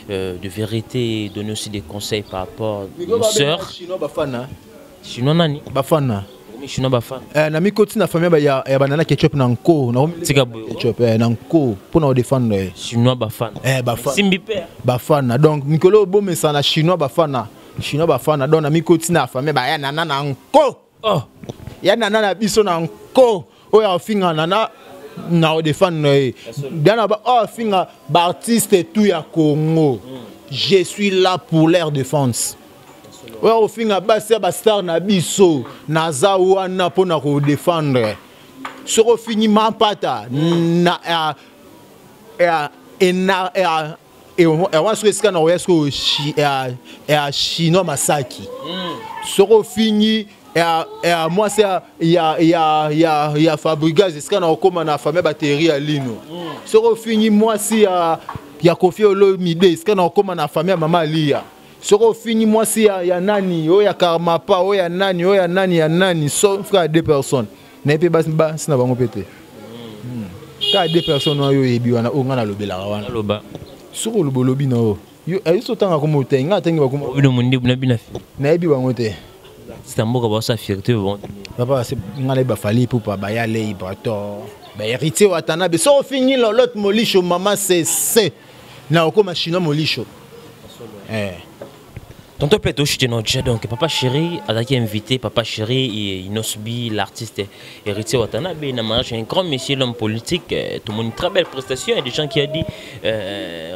de vérité et donner aussi des conseils par rapport à nos sœurs.
Chinois bafana.
Chinois nani?
Bafana.
Chinois bafana.
Na mi koti na famille ya banana ketchup na nko. Na ketchup na nko pour nous défendre.
Chinois bafana.
Bafana.
Simbi père.
Bafana. Donc Mikolo Bomé ça na Chinois bafana. Chinois bafana. Donc na mi koti na famille ya nana na nko. Oh. Ya nana na biso na nko. Oya finga nana na défendre. Dana ba finga ba artiste tout ya Congo. Je suis là pour leur défense. Ouais, au fin de la star na biso naza wana pona ko défendre. Soro fini mampata na Chinois Masaki. Soro fini moi c'est ya Fabregas est na okoma na famille batterie à Lino. Soro fini moi c'est ya Kofi Olomide est na okoma na famille Mama Lia. Soko fini moi si ya nani o ya Karmapa o ya nani so frère deux personnes na pe bas na bango pété ka deux personnes yo yebi wana o ngana lobela wana
loba
soko lobolobi na o yo so tanga ko motenga tangi ba ko
bino mundi na bina
na yebi bango te
c'est mboka ba sa fierté bon
papa c'est ngale ba fali pour pa ba ya lei brato ba héritier watana be so fini l'autre molisho maman c'est na okoma Chinois molisho
Tonton Play aussi donc Papa Chéri a été invité, Papa Chéri et Inosbi, l'artiste héritier Watanabe, il a marié un grand monsieur, l'homme politique, tout le monde une très belle prestation. Il y a des gens qui ont dit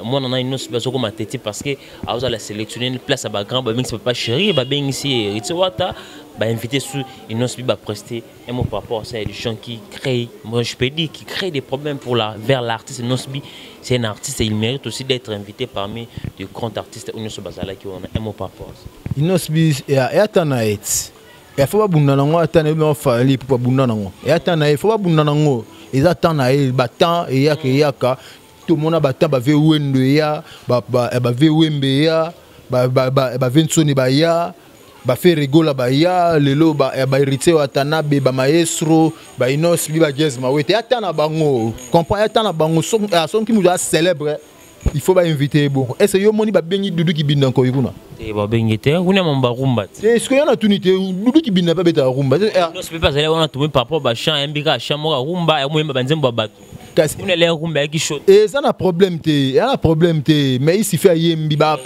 moi on a Inosbi comme tête parce que à la sélectionner une place à Bagram, c'est Papa Chéri, bien ici héritier Wata, invité sous Inosbi va prester un mot par rapport à ça. Il y a des gens qui créent, moi je peux dire, qui créent des problèmes pour vers l'artiste Inosbi. C'est un artiste et il mérite aussi d'être invité parmi les grands artistes Inosbi Bazala qui ont un mot par rapport à ça.
Inosbi ya tanaet. Ya faut pas bunda nango atana me fali pour bunda nango. Ya tanaet faut pas bunda nango. Eza tanaet batan et yaka tout le monde batan ba vewendo ya ba vewembe ya ba vensoni ba ya ba fait rigola ba ya lelo ba héritier Watanabe ba maestro ba Inosbi ba jazz ma wete atana bango comprend atana bango son qui nous a célèbre il faut pas inviter bon est-ce que yo moni ba bengi dudu ki binda ko yikuna
et ba bengi te kuna mamba rumba
est-ce que y en a tunité dudu ki binda pa beta rumba
non c'est pas aller on tout par rapport ba chant mbika chant mo rumba et mo mba banzembo bato on est les rumba qui chaud
et ça na problème te y a problème te mais ici fait yembi ba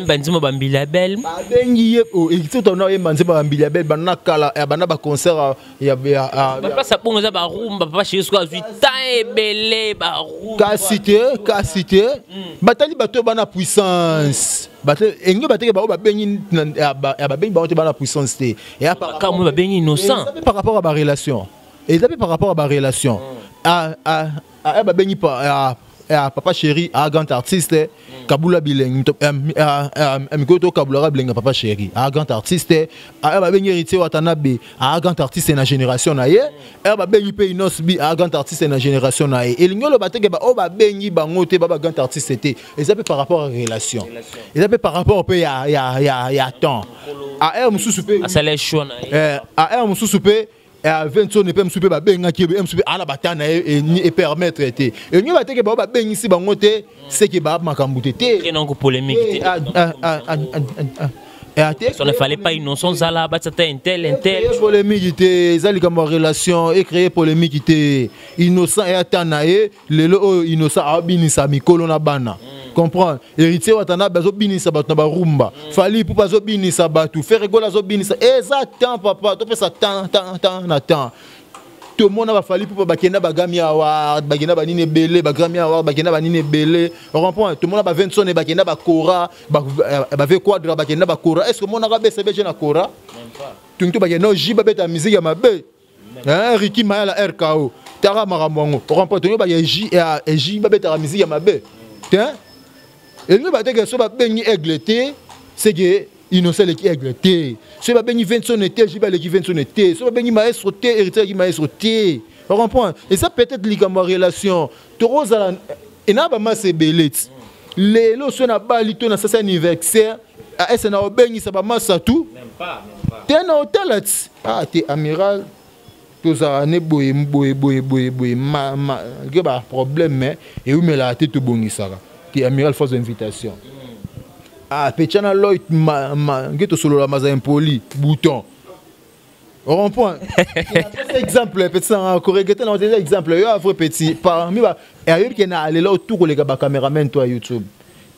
banzembo ba mbilabel
ba bengi o et tout on a banzembo ba mbilabel bana kala bana ba concert ya
pas ça pour nous ba rumba pas chez soi 8 ans belé ba rumba
cité batali bato bana puissance bato engi bateke ba bengi ba bengi ba bana puissance te et
par moi ba bengi innocent
par rapport à ma relation et par rapport à ma relation ba bengi Papa Chéri a grand artiste Kabula Bileng Mikoto Kabula Bileng Papa Chéri a grand artiste ba bengi héritier Watanabe a grand artiste na génération na ye ba bengi pe Inosbi a grand artiste na génération na ye et l'ingolo bateke ba bengi bango te ba grand artiste te et ça peut par rapport à relation et ça peut par rapport pe ya temps a mususu pe
ça les chaud na
a mususu pe Vincent ne peut me souper benga qui me souper à la bataille et permettre été et nous battre que ba bengi si bango te c'est que ba makambu te
non polémique il ne fallait pas innocent ça là ba c'était un tel
polémique te zali comme relation et créer polémique te innocent et atanae lelo innocent abinisa mikolo na bana comprendre héritier Watanabe bazo binisa bato na ba rumba fali pour bazo binisa bato faire rigola zo binisa exactement papa to pesa temps tout le monde va fallu pour bakenda bagami award bagenda banine belé bagami award bagenda banine belé on comprend tout le monde va 20 sonne bagenda ba kora ba ve quadra bagenda ba kora est-ce que mon arabe c'est bien na kora même pas tout bagenda jiba beta musique ya mabe Ricky Maya la RKO tara maramongo on comprend tout ba ji et jiba beta musique ya mabe tiens et nous battre que so ba bengi égleté c'est que innocent qui égleté so ba bengi 20 sonne té jiba le qui 20 sonne té so ba bengi maestro té héritier qui maestro té on comprend et ça peut-être lié comme relation toroza et na ba masse belet les lo so na bali to na ça anniversaire a SNA bengi ça ba masse tout même pas té na hôtel té amiral tous ça ne boy que ba problème mais et où mais la tête tout bon ça qui amiral force d'invitation ah pechana loit ma que solo la maza impoli bouton on comprend exemple petit ça corriger dans des exemples il y a vrai petit parmi ba et il y a aller là autour les caméraman toi YouTube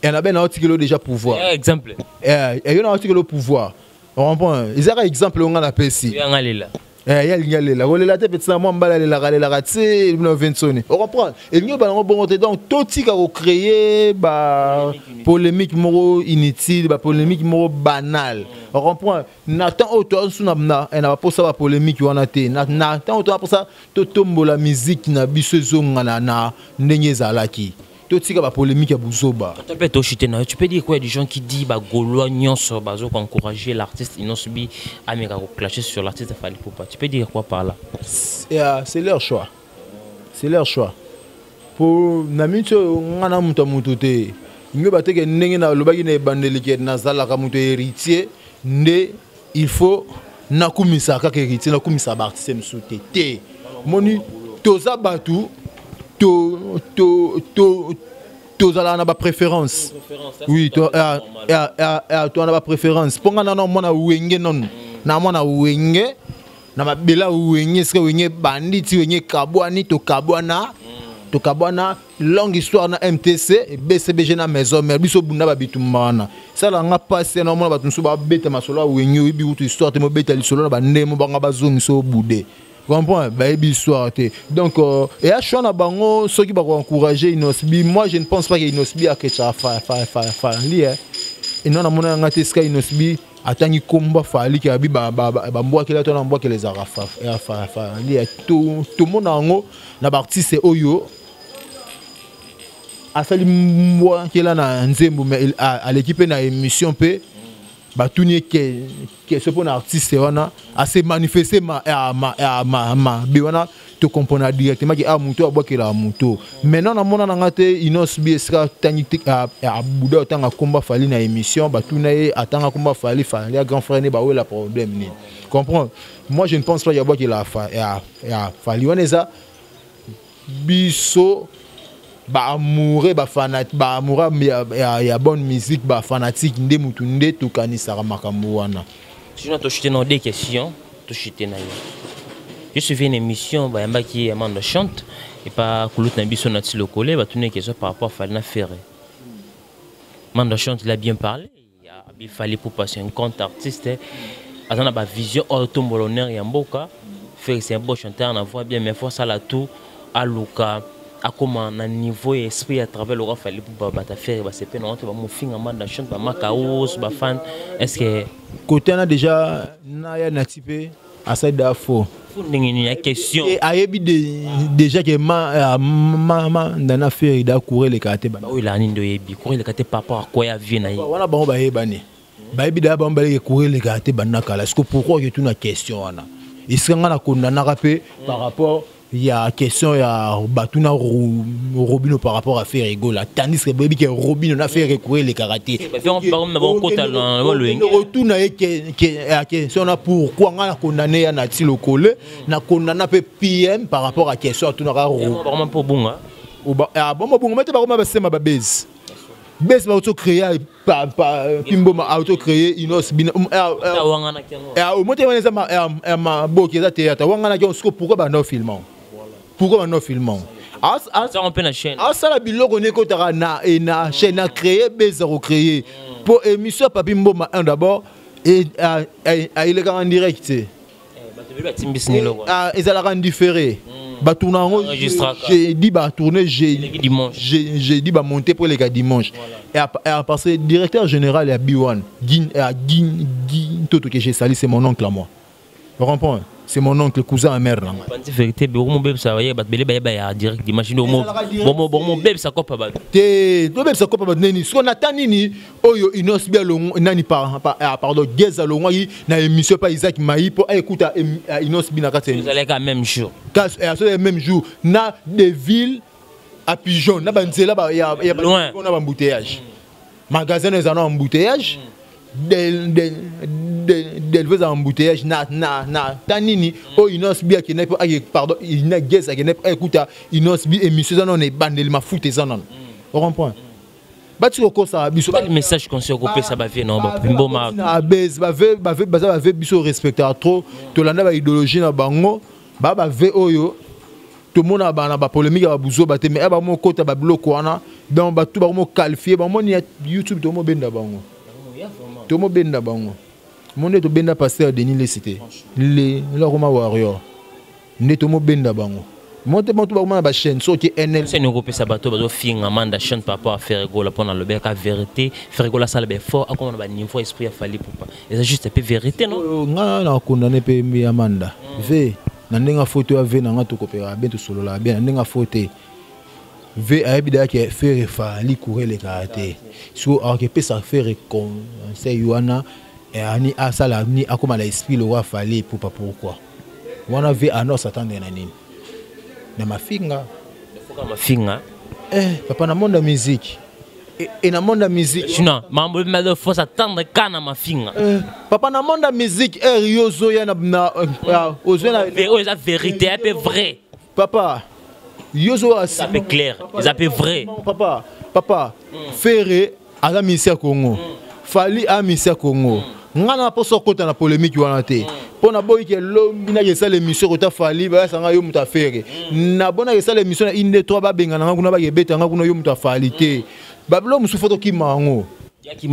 et on a ben article déjà pouvoir
exemple
et il y a un article pouvoir on comprend ils ont exemple on a la PC il y a la tête ça moi mbala la raté le 20 sonné on comprend et nous ba bon donc tout qui a créé ba polémique moro inutile ba polémique moro banal on comprend Nathan auto sunamna et na pas ça ba polémique wana te Nathan auto pour ça to tombo la musique na biso zonga na ndenge zalaki tout ça ba polémique ya buzoba
tu peux dire quoi des gens qui disent ba gaulois nyonso bazo encourager l'artiste ils n'ont subi à clasher sur l'artiste Fally Ipupa tu peux dire quoi par là
c'est leur choix pour namito ngana mutu te ngo bateke ndenge na lobaki na bandelike na zala ka mutu héritier nde il faut nakumisa ka héritier nakumisa ba artiste msute te moni toza batu to zala na ba préférence oui to to na ba préférence ponga na mona wenge non na mona wenge na mabela wenge se wenge banditi wenge kabwani to kabwana longue histoire na MTC BCBG na maison mais biso bunda ba bitumana ça la nga passer na mona batunsu ba beta masolo wenge bi utu histoire te mo beta lisolo na ba ndemo banga bazongi so bude comprends baby histoire donc et à choix na bango ceux qui vont encourager Inosbi moi je ne pense pas que Inosbi a quelque chose à lire et non na mona ngate ska Inosbi atangi komba Fally ki abi ba mboa ki la to na mboa ki les arafa lire tout monde ngo na artiste oyo asali mboa ki la na nzembo mais à l'équipe na émission pe batuni que ce pour artiste wana a se manifester ma biwana to comprendre directement que muto abokela muto maintenant na mona ngate Inosbi eska tangitik a buda tanga komba Fally na émission batuna e atanga komba Fally ya grand frère ne ba la problème ni comprends moi je ne pense pas y a la Fally wana eza biso ba amoureux ba fanatique ba amoureux ya bonne musique ba fanatique nde mutu nde to kanisa makambo wana
sinon to chuter dans des questions to chuter na yo je suivi une émission ba yamba qui Amanda chante et pas kulut na biso na tilo collé ba tourner question par rapport à Fally na Ferré Amanda chante il a bien parlé il fallait pour passer un compte artiste attendre ba vision autombolonnaire ya mboka Ferré c'est un beau chanteur on voit bien mais faut ça la tout à Luka à comment un niveau et esprit à travers le roi Fally Ipupa ba ta faire ba c'est pas non ba mo finga Amanda chante ba makaos ba fan est-ce que
côté on a déjà na ya natipé à ça d'afo
il y a question
et ayebi déjà que ma ndana faire da courir les karaté ba
oui la nindo yebi courir les karaté par rapport à quoi ya vie na
wana bango ba yebani ba yebi da ba mbele courir les karaté banna kala est-ce que pourquoi que tu na question wana est-ce que ngana kondana rapé par rapport il y a question il y a Batuna Robino par rapport à faire rigoler tandis que baby que Robino n'a fait recourir les karatés
on
retourne question on a pourquoi on a condamné à Nati Lokole na condamné peu PM par rapport à question tout n'aura
vraiment pour bon hein
bon mettre par comment c'est ma base base va auto créer par Pimbo ma auto créer Inosbi
wangana
au moté wana ma bokeza théâtre wangana ki on pourquoi ba no filmant pourquoi non filmant
ça on peut la chaîne
ça la biloko ne ko tara na chaîne a créé beza recréer pour émission Papi Mboma d'abord et il est en direct ils allaient différé ba tourner j'ai dit ba tourner j'ai dit ba monter pour les gars dimanche et à passer directeur général à B1 Guin Toto que j'ai sali c'est mon oncle à moi vous comprenez c'est mon oncle cousin à mère là
vérité mon bébé ça va ba direct dimanche bon bébé ça copa ba
te to bébé ça copa ba neni so na tanini oyo Inosbi nani pardon Geza longo na émission pas Isaac Maï pour écouter Inosbi na kati
vous allez quand même jour
le même jour na des villes à Pigeon na banzela ba ya on a embouteillage magasin les en embouteillage d'élever en embouteillage na tanini oh inos bien qui n'est pas pardon il n'est guess qui n'est pas écoute inos bien émission ça non est bandel ma foot ça non on comprend bati ko ça biso
quel message conseil ko pesa ba vie non ba pimbo ma
na base ba ve biso respecter trop to landa ba idéologie na bango ba ve oyo tout le monde a ba polémique ba buzo ba te mais ba mo kota ba bloko wana donc ba tout ba mo qualifier ba mo ni YouTube to mo benda bango to mo benda bango mon to benda pasteur Denis le cité le Roma warrior ne to mo benda bango monte monte ba ba chaîne so ki NL
c'est nous groupe ça bateau bateau finga manda chaîne par rapport à faire gola pendant le bec à vérité faire gola ça le bec fort à comment ba niveau esprit a fallu pour pas et c'est juste un peu vérité non
nga na condamné pe mi amanda ve na ndenga photo ya ve na nga to kopera bien to solo la bien na ndenga photo ve a bida ki faire fali courir les karaté so a que peut ça faire conseil wana et ani asala ni akoma la esprit le roi fali pour pas pourquoi wana ve a non s'attendre na nini na mafinga papa na monde de musique et na monde de musique
non mambo mais faut s'attendre kana mafinga
papa na monde de musique yozo ya na ozo na
la vérité un peu vrai
papa yozo
ça peut clair ça peut vrai
papa Ferré à la mission Congo Fali à mission Congo ngana po sokota na polémique wana te pona boy ke lombi na yesa l'émission kota Fali ba sanga yo muta Ferré na bona yesa l'émission na inde 3 ba benga na kuna ba yebeta nga kuna yo muta Fali te bablo musu photo ki mango
ya ki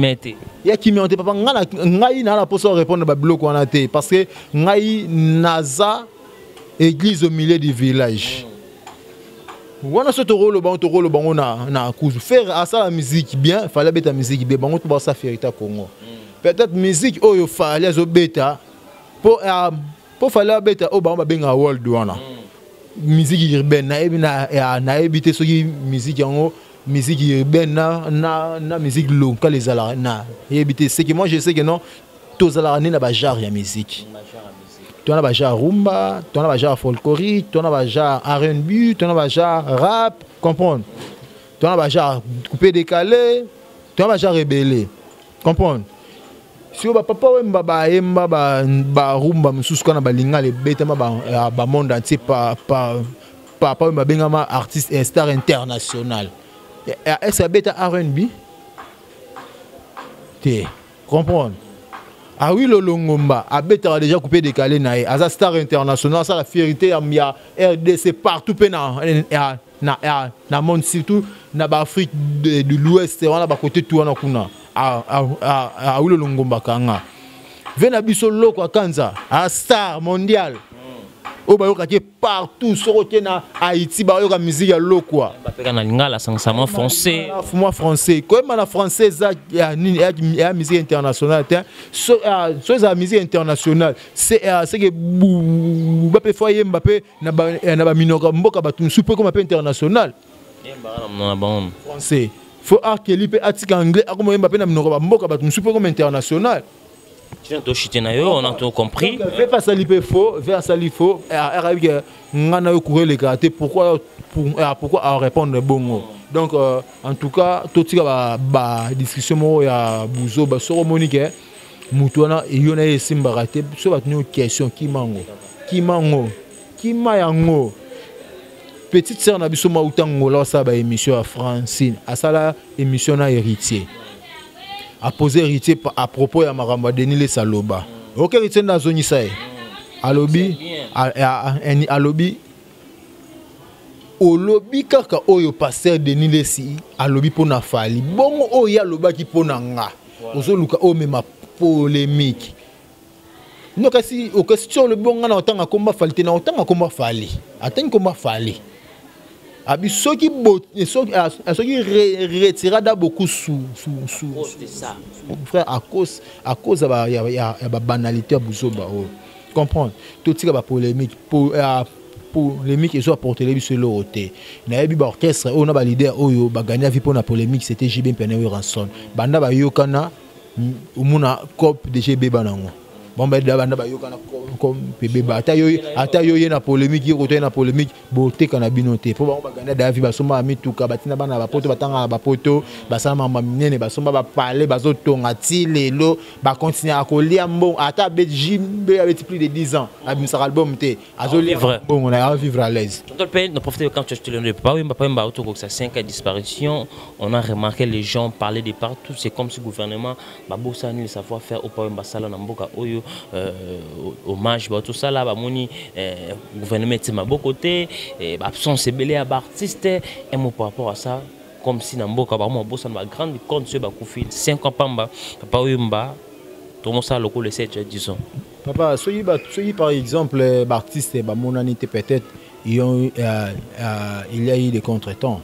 mete
papa ngana ngai na la po so répondre bablo wana te parce que ngai naza église au milieu du village. Wana so to rolo bango na kuzu faire à ça la musique bien fallait beta musique bien bango to ba ça faire ta Congo. Peut-être musique oyo fallait zo beta pour fallait beta o bango ba benga world wana. Musique urbaine na ebité so musique yango musique urbaine na musique locale les ala na ebité c'est que moi je sais que non tous ala na ba genre ya musique. Tu as déjà rumba, tu as déjà folklorique, tu as déjà R&B, tu as déjà rap, comprendre. Tu as déjà coupé décalé, tu as déjà rebellé, comprendre. Si papa ba rumba mususu kana balinga le betama ba monde entier papa bengama artiste et star international. Est-ce que beta R&B? Tu comprendre. Ah oui, le Longomba, a déjà coupé décalé nae, Aza star international, ça la fierté ya RDC partout na monde surtout na Afrique de l'Ouest, on a ba côté tout na kuna. Ah oui le Longomba kanga. Vena biso loko kanza, a star mondial. O ba yoka partout sur na Haïti ba yoka musique ya loko.
Ba peka na lingala sincèrement français.
Moi français. Comme la française a musique internationale, so la musique internationale, c'est que Mbappé foyer Mbappé na ba minoka mboka ba tout super comme international. Français. Faut que lipe atik anglais comme Mbappé na minoka mboka ba tout super comme international.
On a tout compris.
Vers ça il faut, vers ça il faut. Ngana yo courir les karaté pourquoi répondre bon. Donc en tout cas tout ça ba discussion ya buzo ba soromonique mutwana yona esimba raté so ba tenu question qui mango mayango petite sœur na biso mautango la ça ba émission à Francine à ça la émission na héritier. A posé héritier à propos ya maramba Denis le Saloba. OK héritier na zone isae. Alobi alobi olobi kaka oyo pasteur Denis le si alobi pona fali. Bongo oyo aloba ki pona nga. Ozoluka o mema polémique. No kasi o question le bonga na otanga komba fali te na otanga komba fali. Atanga komba fali. Abi soki retirada beaucoup sous ça frère à cause ya banalité buzoba comprendre tout tika ba polémique polémique et soit porter les sur l'autre na yebi ba orchestre on a ba leader oyo ba gagner vie pour la polémique c'était JB Penewe Ranson banda ba yokana umuna cop de GB banango bon ben d'abord na bayoka na comme bébé ata yo na polémique yo côté na polémique boté kana binoté pour ba gagner David basomba mituka batina bana ba poto batanga ba poto basala mama minene basomba ba parler bazotonga ti lelo ba continuer à coller bon ata Belgique avec plus de 10 ans abimisa album té azoli bon on a vivre à l'aise.
Dans le pays, nous profitons quand tu as le papa Wemba autour de 5 ans de disparition, on a remarqué les gens parler de partout, c'est comme si le gouvernement babosa ni le savoir-faire au Wemba sala na mboka oyo hommage ba tout ça là ba moni gouvernement était ma côté absence belé à artiste et mon par rapport à ça comme si na mboka ba mo bossa na grande compte sur ba kufi 5 ans pamba papa Wemba tout mon ça le 7 disons.
Papa soyez par exemple artiste ba monanité peut-être il y a eu des contretemps.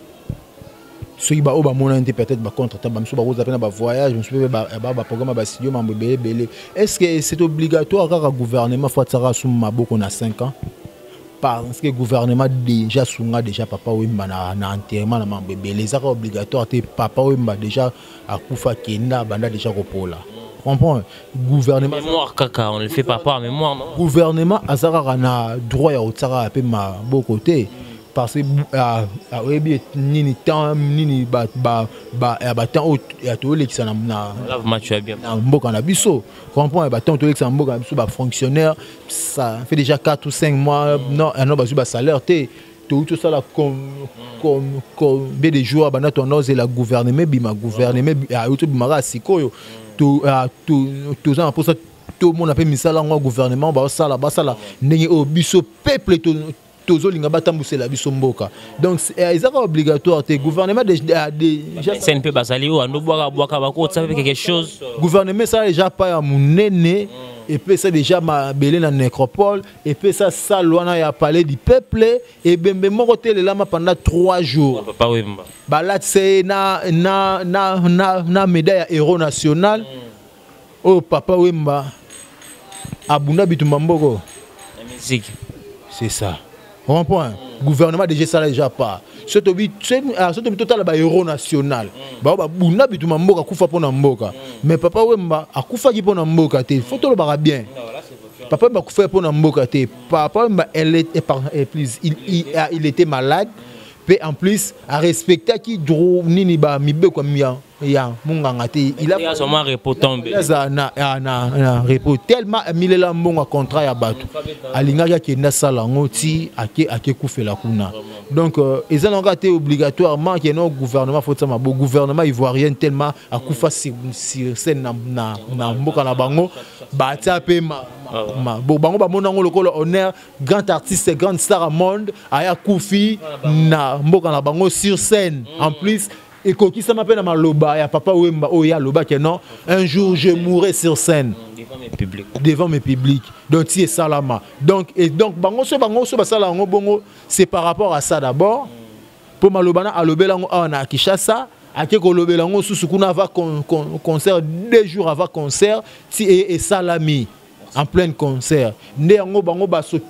Ceux qui ont peut-être des contretemps, des voyages, des programmes, des studios, est-ce que c'est obligatoire que le gouvernement fasse ça sur Maboko on a 5 ans? Parce que le gouvernement déjà déjà papa Wemba na enterrement na bébé les arts obligatoires papa Wemba déjà à Koufa Kenda banda déjà repola. Comprends? Gouvernement
mémoire kaka on le fait pas par mémoire non.
Gouvernement azara na droit ya otsara pe ma beau côté parce que webi nini temps nini ba temps ya to lekisa na
lave match bien
na mboka na biso comprends ba temps to lekisa mboka na biso ba fonctionnaire ça fait déjà 4 ou 5 mois non un ba ba salaire té tout ça là comme des jours bana ton ose la gouvernement bima gouvernement a youtube mara sikoyo tout ça pour ça tout le monde appelle misala ngwa gouvernement ba sala ndenge o biso peuple tozo linga batambusa la biso mboka donc ils sont obligatoire te gouvernement déjà
c'est un peu basali ou ando boaka bako ça fait quelque chose
gouvernement ça déjà pas ya munene et puis ça déjà ma belé na nécropole et puis ça loana ya parler du peuple et bembe moko tele lama pendant 3 jours
papa Wemba
balat c'est na médaille ya héros national oh papa Wemba abunda bitumba mboko
la musique
c'est ça on point gouvernement déjà ça déjà pas surtout total ba héros national ba bunda bitumba mboka kufa pona mboka mais papa Wemba akufa ki pona mboka te faut to ba bien papa Wemba kufa pona mboka te papa Wemba il était malade et en plus à respecter qui dro nini ba mibe kwa mia ya munganga te il a
seulement repos tombé
na repos tellement milela mbonga contrat ya bato alinga ya kenda sala ngoti ake kufela kuna donc ils ont été obligatoirement que non gouvernement faut ça bon gouvernement ivoirien tellement akufa sur scène na mboka na bango ba tape ma bango ba monango lokolo honneur grand artiste grande star au monde aya kufi na mboka na bango sur scène en plus et qui ça m'appelle à loba ya papa Wemba oh ya loba que non un jour je mourrai sur scène devant mes publics donc c'est salama donc bango so basala ngo bongo c'est par rapport à ça d'abord pour malobana alobela ngo na Kinshasa ake ko lobela ngo susu kuna va concert 2 jours avant concert et salami en plein concert nde ngo bango baso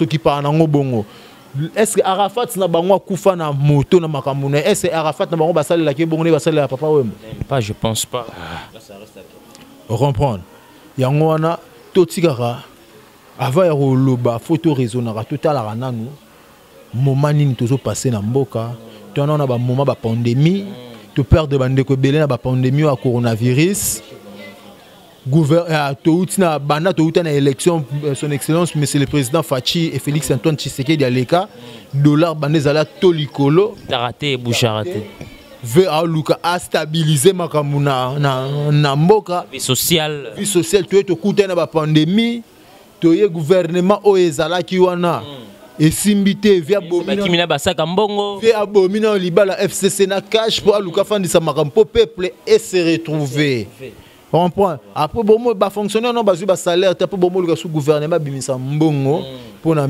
ki pa na ngo bongo. Est-ce que Arafat na bango kufa na moto na makamuna est-ce que Arafat na bango basale la ke bongo ne basale la papa Wemba
pas je pense pas
reprendre yango wana totikaka avant ya loba photo raisonnera total la nanu moment nini tozo passer na mboka to na ba moment ba pandémie to perdre bande ko belé na ba pandémie à coronavirus na élection son excellence monsieur le président Fachi et Félix Antoine Tshisekedi Aleka dollar banezala tolikolo
raté boucharate
veut à stabiliser makamuna na mboka
vie sociale
to kuta na ba pandémie to ye gouvernement o ezala ki wana esimbité via bomina
kimina basaka mbongo
via bomina libala FCC na cash pour aluka fandisa makampo peuple et se retrouver. On prend après bon ba fonctionnaire non bazu ba salaire après bon le sous gouvernement bimisa mbongo pour na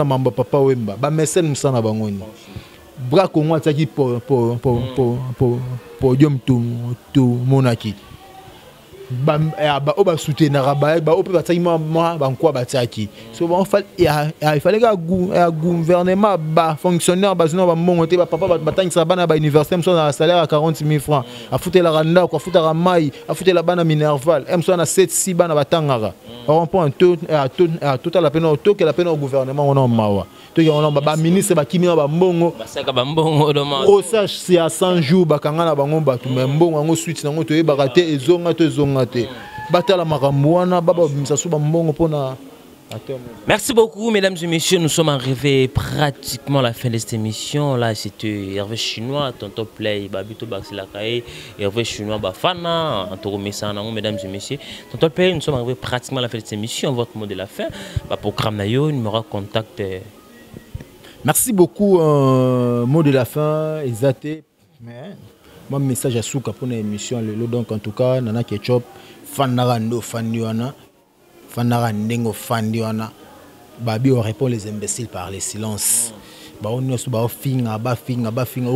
mamba papa Wemba ba mécène musana bangoni bra ko ngwa tsaki podium to monaki ba soutenir ba ope ba tsaki moi ba quoi ba tsaki so bon il fallait que gouvernement ba fonctionnaire ba zona ba mongote ba papa ba tangisa bana ba université mso na salaire à 40 000 francs a fouter la randa ko fouter la mai a fouter la bana minerval mso na 7 6 bana ba tangara on prend un tout total la peine au que la peine au gouvernement on a mawa to on a ba ministre ba kimi ba mbongo
ba saka ba mbongo do ma
o ça c'est à 100 jours ba kangana ba ngomba tu mbongo ngo suite na ngo to e ba raté ezonga to ezonga.
Merci beaucoup, mesdames et messieurs. Nous sommes arrivés pratiquement à la fin de cette émission. Là, c'était Hervé Chinois, Tonton Play, Babito Baxilakae, Hervé Chinois, Bafana, Antoro Messanango, mesdames et messieurs. Tonton Play, nous sommes arrivés pratiquement à la fin de cette émission. Votre mot de la fin, pour Kramnayo, numéro contact.
Merci beaucoup. Mot de la fin, Isaté. Mon message à Souka pour l'émission. Donc, en tout cas, Nana Ketchup. Fanarando Fandiwana, Fanarandingo Fandiwana, Babi on répond les imbéciles par les silences. On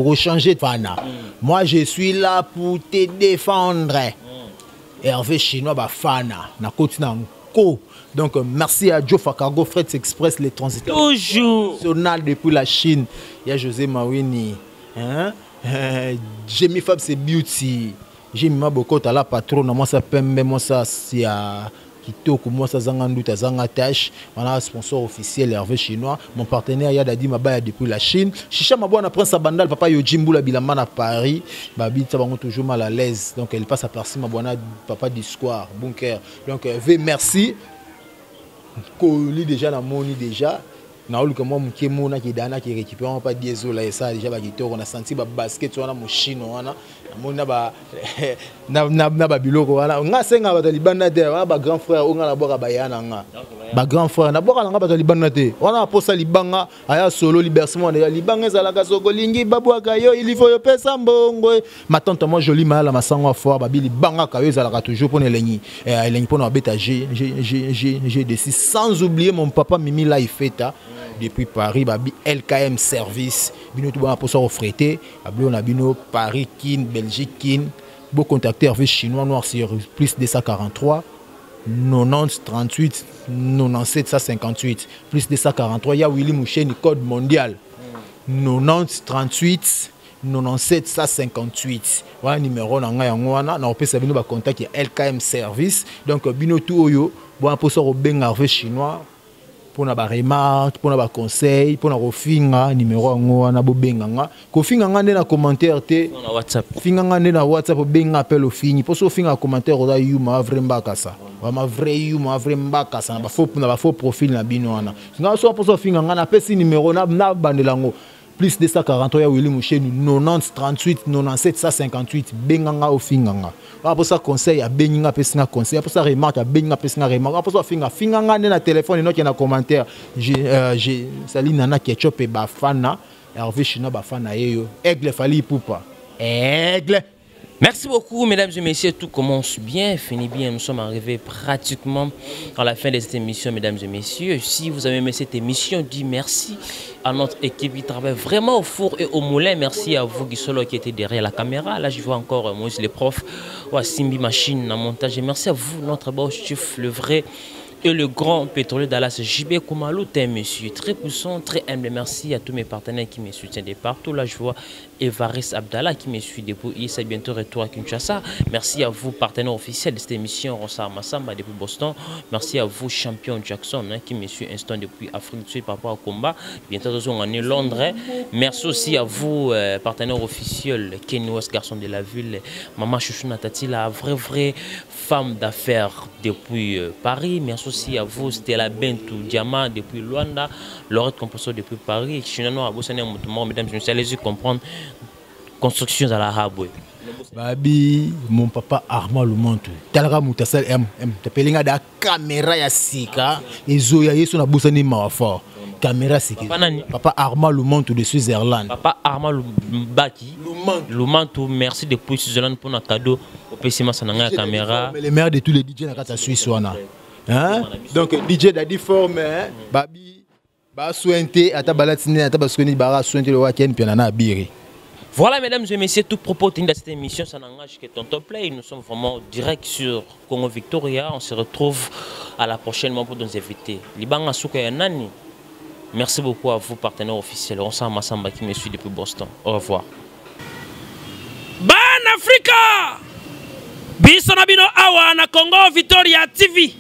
rechanger de Fana. Moi je suis là pour te défendre. Hervé Chinois Fana, na continent ko. Donc merci à Joe Fakargo, Fred Express, les transiteurs.
Toujours.
Depuis la Chine, il y a José Mawini, Jamie Fab c'est Beauty. J'ai mis beaucoup à la patronne, moi ça pembe, moi ça c'est à Kitoko, moi ça zangandu, ta zangatache. On a un sponsor officiel Hervé Chinois. Mon partenaire Yadadi Mabaya depuis la Chine. Chicha Mabouana prend sa bandale, papa Yojimbu la Bilaman à Paris. Babi Tabango toujours mal à l'aise. Donc elle passe à Percy Mabouana, papa du square, bunker. Donc V merci. Koli déjà la moni déjà. Naoul comme moi qui mona qui dana qui récupère pas diesel là et ça déjà ba gito on a senti ba basket on a mon chino on a mona ba na ba biloko wana nga senga ba libana de ba grand frère on a la boka bayana nga ba grand frère na boka nga ba libana te on a posa libanga aya solo libercement de libanga za la kasoko lingi babwaka yo il faut yo pesa mbongo ma tante moi joli mala masango fort ba libanga ka yo za la toujours pour lengi lengi pour na beta j'ai décidé sans oublier mon papa Mimi là il fait depuis Paris, babi LKM Service, bino tout bon pour ça offreté, babi on a bino Paris kin, Belgique kin, beau contacter Hervé Chinois noir sur plus 243 90 38 97 158 plus 243 ya Willy Moucheni code mondial 90 38 97 158 voilà numéro na nga yango wana na opesa bino ba contact ya LKM Service donc bino tout oyo bon pour ça benga Hervé Chinois pour na ba remarque pour na ba conseil pour na kofinga numéro yango wana bo benganga kofinga ngande na commentaire te
na WhatsApp
finga ngande na WhatsApp benga appel au fini pour so finga commentaire oda yuma vraiment kasa ma vrai yuma vraiment kasa na ba faux profil na bino wana nga so pour so finga ngana pesi numéro na bandelango plus 243 ya Willy Moucheni 90 38 97 158 benganga au finganga pour ça conseil ya benga pesinga conseil pour ça remarque ya benga pesinga remarque pour ça finga ngane na téléphone no na commentaire j'ai sali nana ketchup et bafana Hervé Chinois bafana yeyo aigle fali poupa aigle.
Merci beaucoup, mesdames et messieurs. Tout commence bien, finit bien. Nous sommes arrivés pratiquement à la fin de cette émission, mesdames et messieurs. Si vous avez aimé cette émission, dis merci à notre équipe qui travaille vraiment au four et au moulin. Merci à vous, Guissolo, qui était derrière la caméra. Là, je vois encore Moïse, les profs, Simbi Machine, en montage. Et merci à vous, notre beau chef, le vrai et le grand pétrolier Dallas, JB Koumalou, t'es monsieur très puissant, très humble. Merci à tous mes partenaires qui me soutiennent de partout. Là, je vois Evaris Abdallah qui me suit depuis ici, bientôt retour à Kinshasa. Merci à vous, partenaires officiels de cette émission, Ronsar Massamba depuis Boston. Merci à vous, champion Jackson, qui me suit instant depuis Afrique du Sud par rapport au combat. Bientôt, on est Londres. Merci aussi à vous, partenaires officiels, Kenny West, garçon de la ville, Maman Chouchouna Tati, la vraie femme d'affaires depuis Paris. Merci aussi à vous, Stella Bentou Diamant depuis Luanda, Laurette Composeur depuis Paris. Chinano Aboussane Moutoumor, mesdames et messieurs, allez-y comprendre construction à la Raboué.
Babi, mon papa Armand Lumantou. Talga Moutassel t'appelles da caméra ya sika, et Zoya Yesu na Boussani Mawafa. Caméra sika. Papa Armand Lumantou de Switzerland.
Papa Armand Lumantou, merci depuis Switzerland pour notre cadeau. Au PCMA Sananga caméra.
Les meilleurs de tous les DJ dans la Suisse. Hein? Donc DJ Daddy Forme, Babi, Ba Souente, Ata Balatine, Ata Baskoni, Bara Souente le week-end, puis on a Biri.
Voilà, mesdames et messieurs, tout propos de cette émission, ça n'engage que Tonton Play. Nous sommes vraiment direct sur Congo Victoria. On se retrouve à la prochaine mois pour nous inviter. Libanga Souka Yanani. Merci beaucoup à vous, partenaires officiels. On s'en Massamba qui me suit depuis Boston. Au revoir.
Ban Africa! Bisonabino Awa na Congo Victoria TV.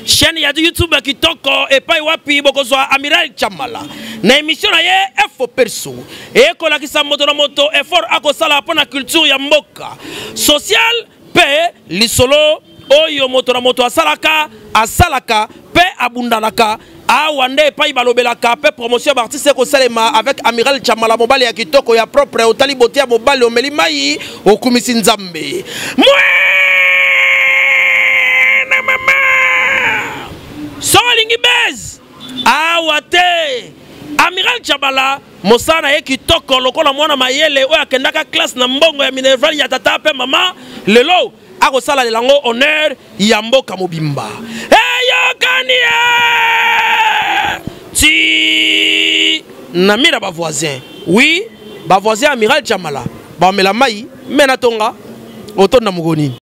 Chaîne ya YouTube kitoko epai wapi bokozwa Amiral Chamala. Na émission na ye Efo Perso. Ekola kisa moto na moto effort akosala pona culture ya mboka. Social pe lisolo oyo moto na moto asalaka pe abundanaka. Awande epai balobelaka pe promotion d'artiste ko salema avec Amiral Chamala mobali ya kitoko ya propre otali botia mobali omeli mai okumisi nzambe. Solingi bez awate Amiral Chamala mosana ye kitoko lokola mwana mayele oyo akendaka classe na mbongo ya minerval ya tata pe mama lelo akosala lelango honneur ya mboka mobimba eyokanie ti namira ba voisin oui ba voisin Amiral Chamala ba mela mai mena tonga otonda mugoni.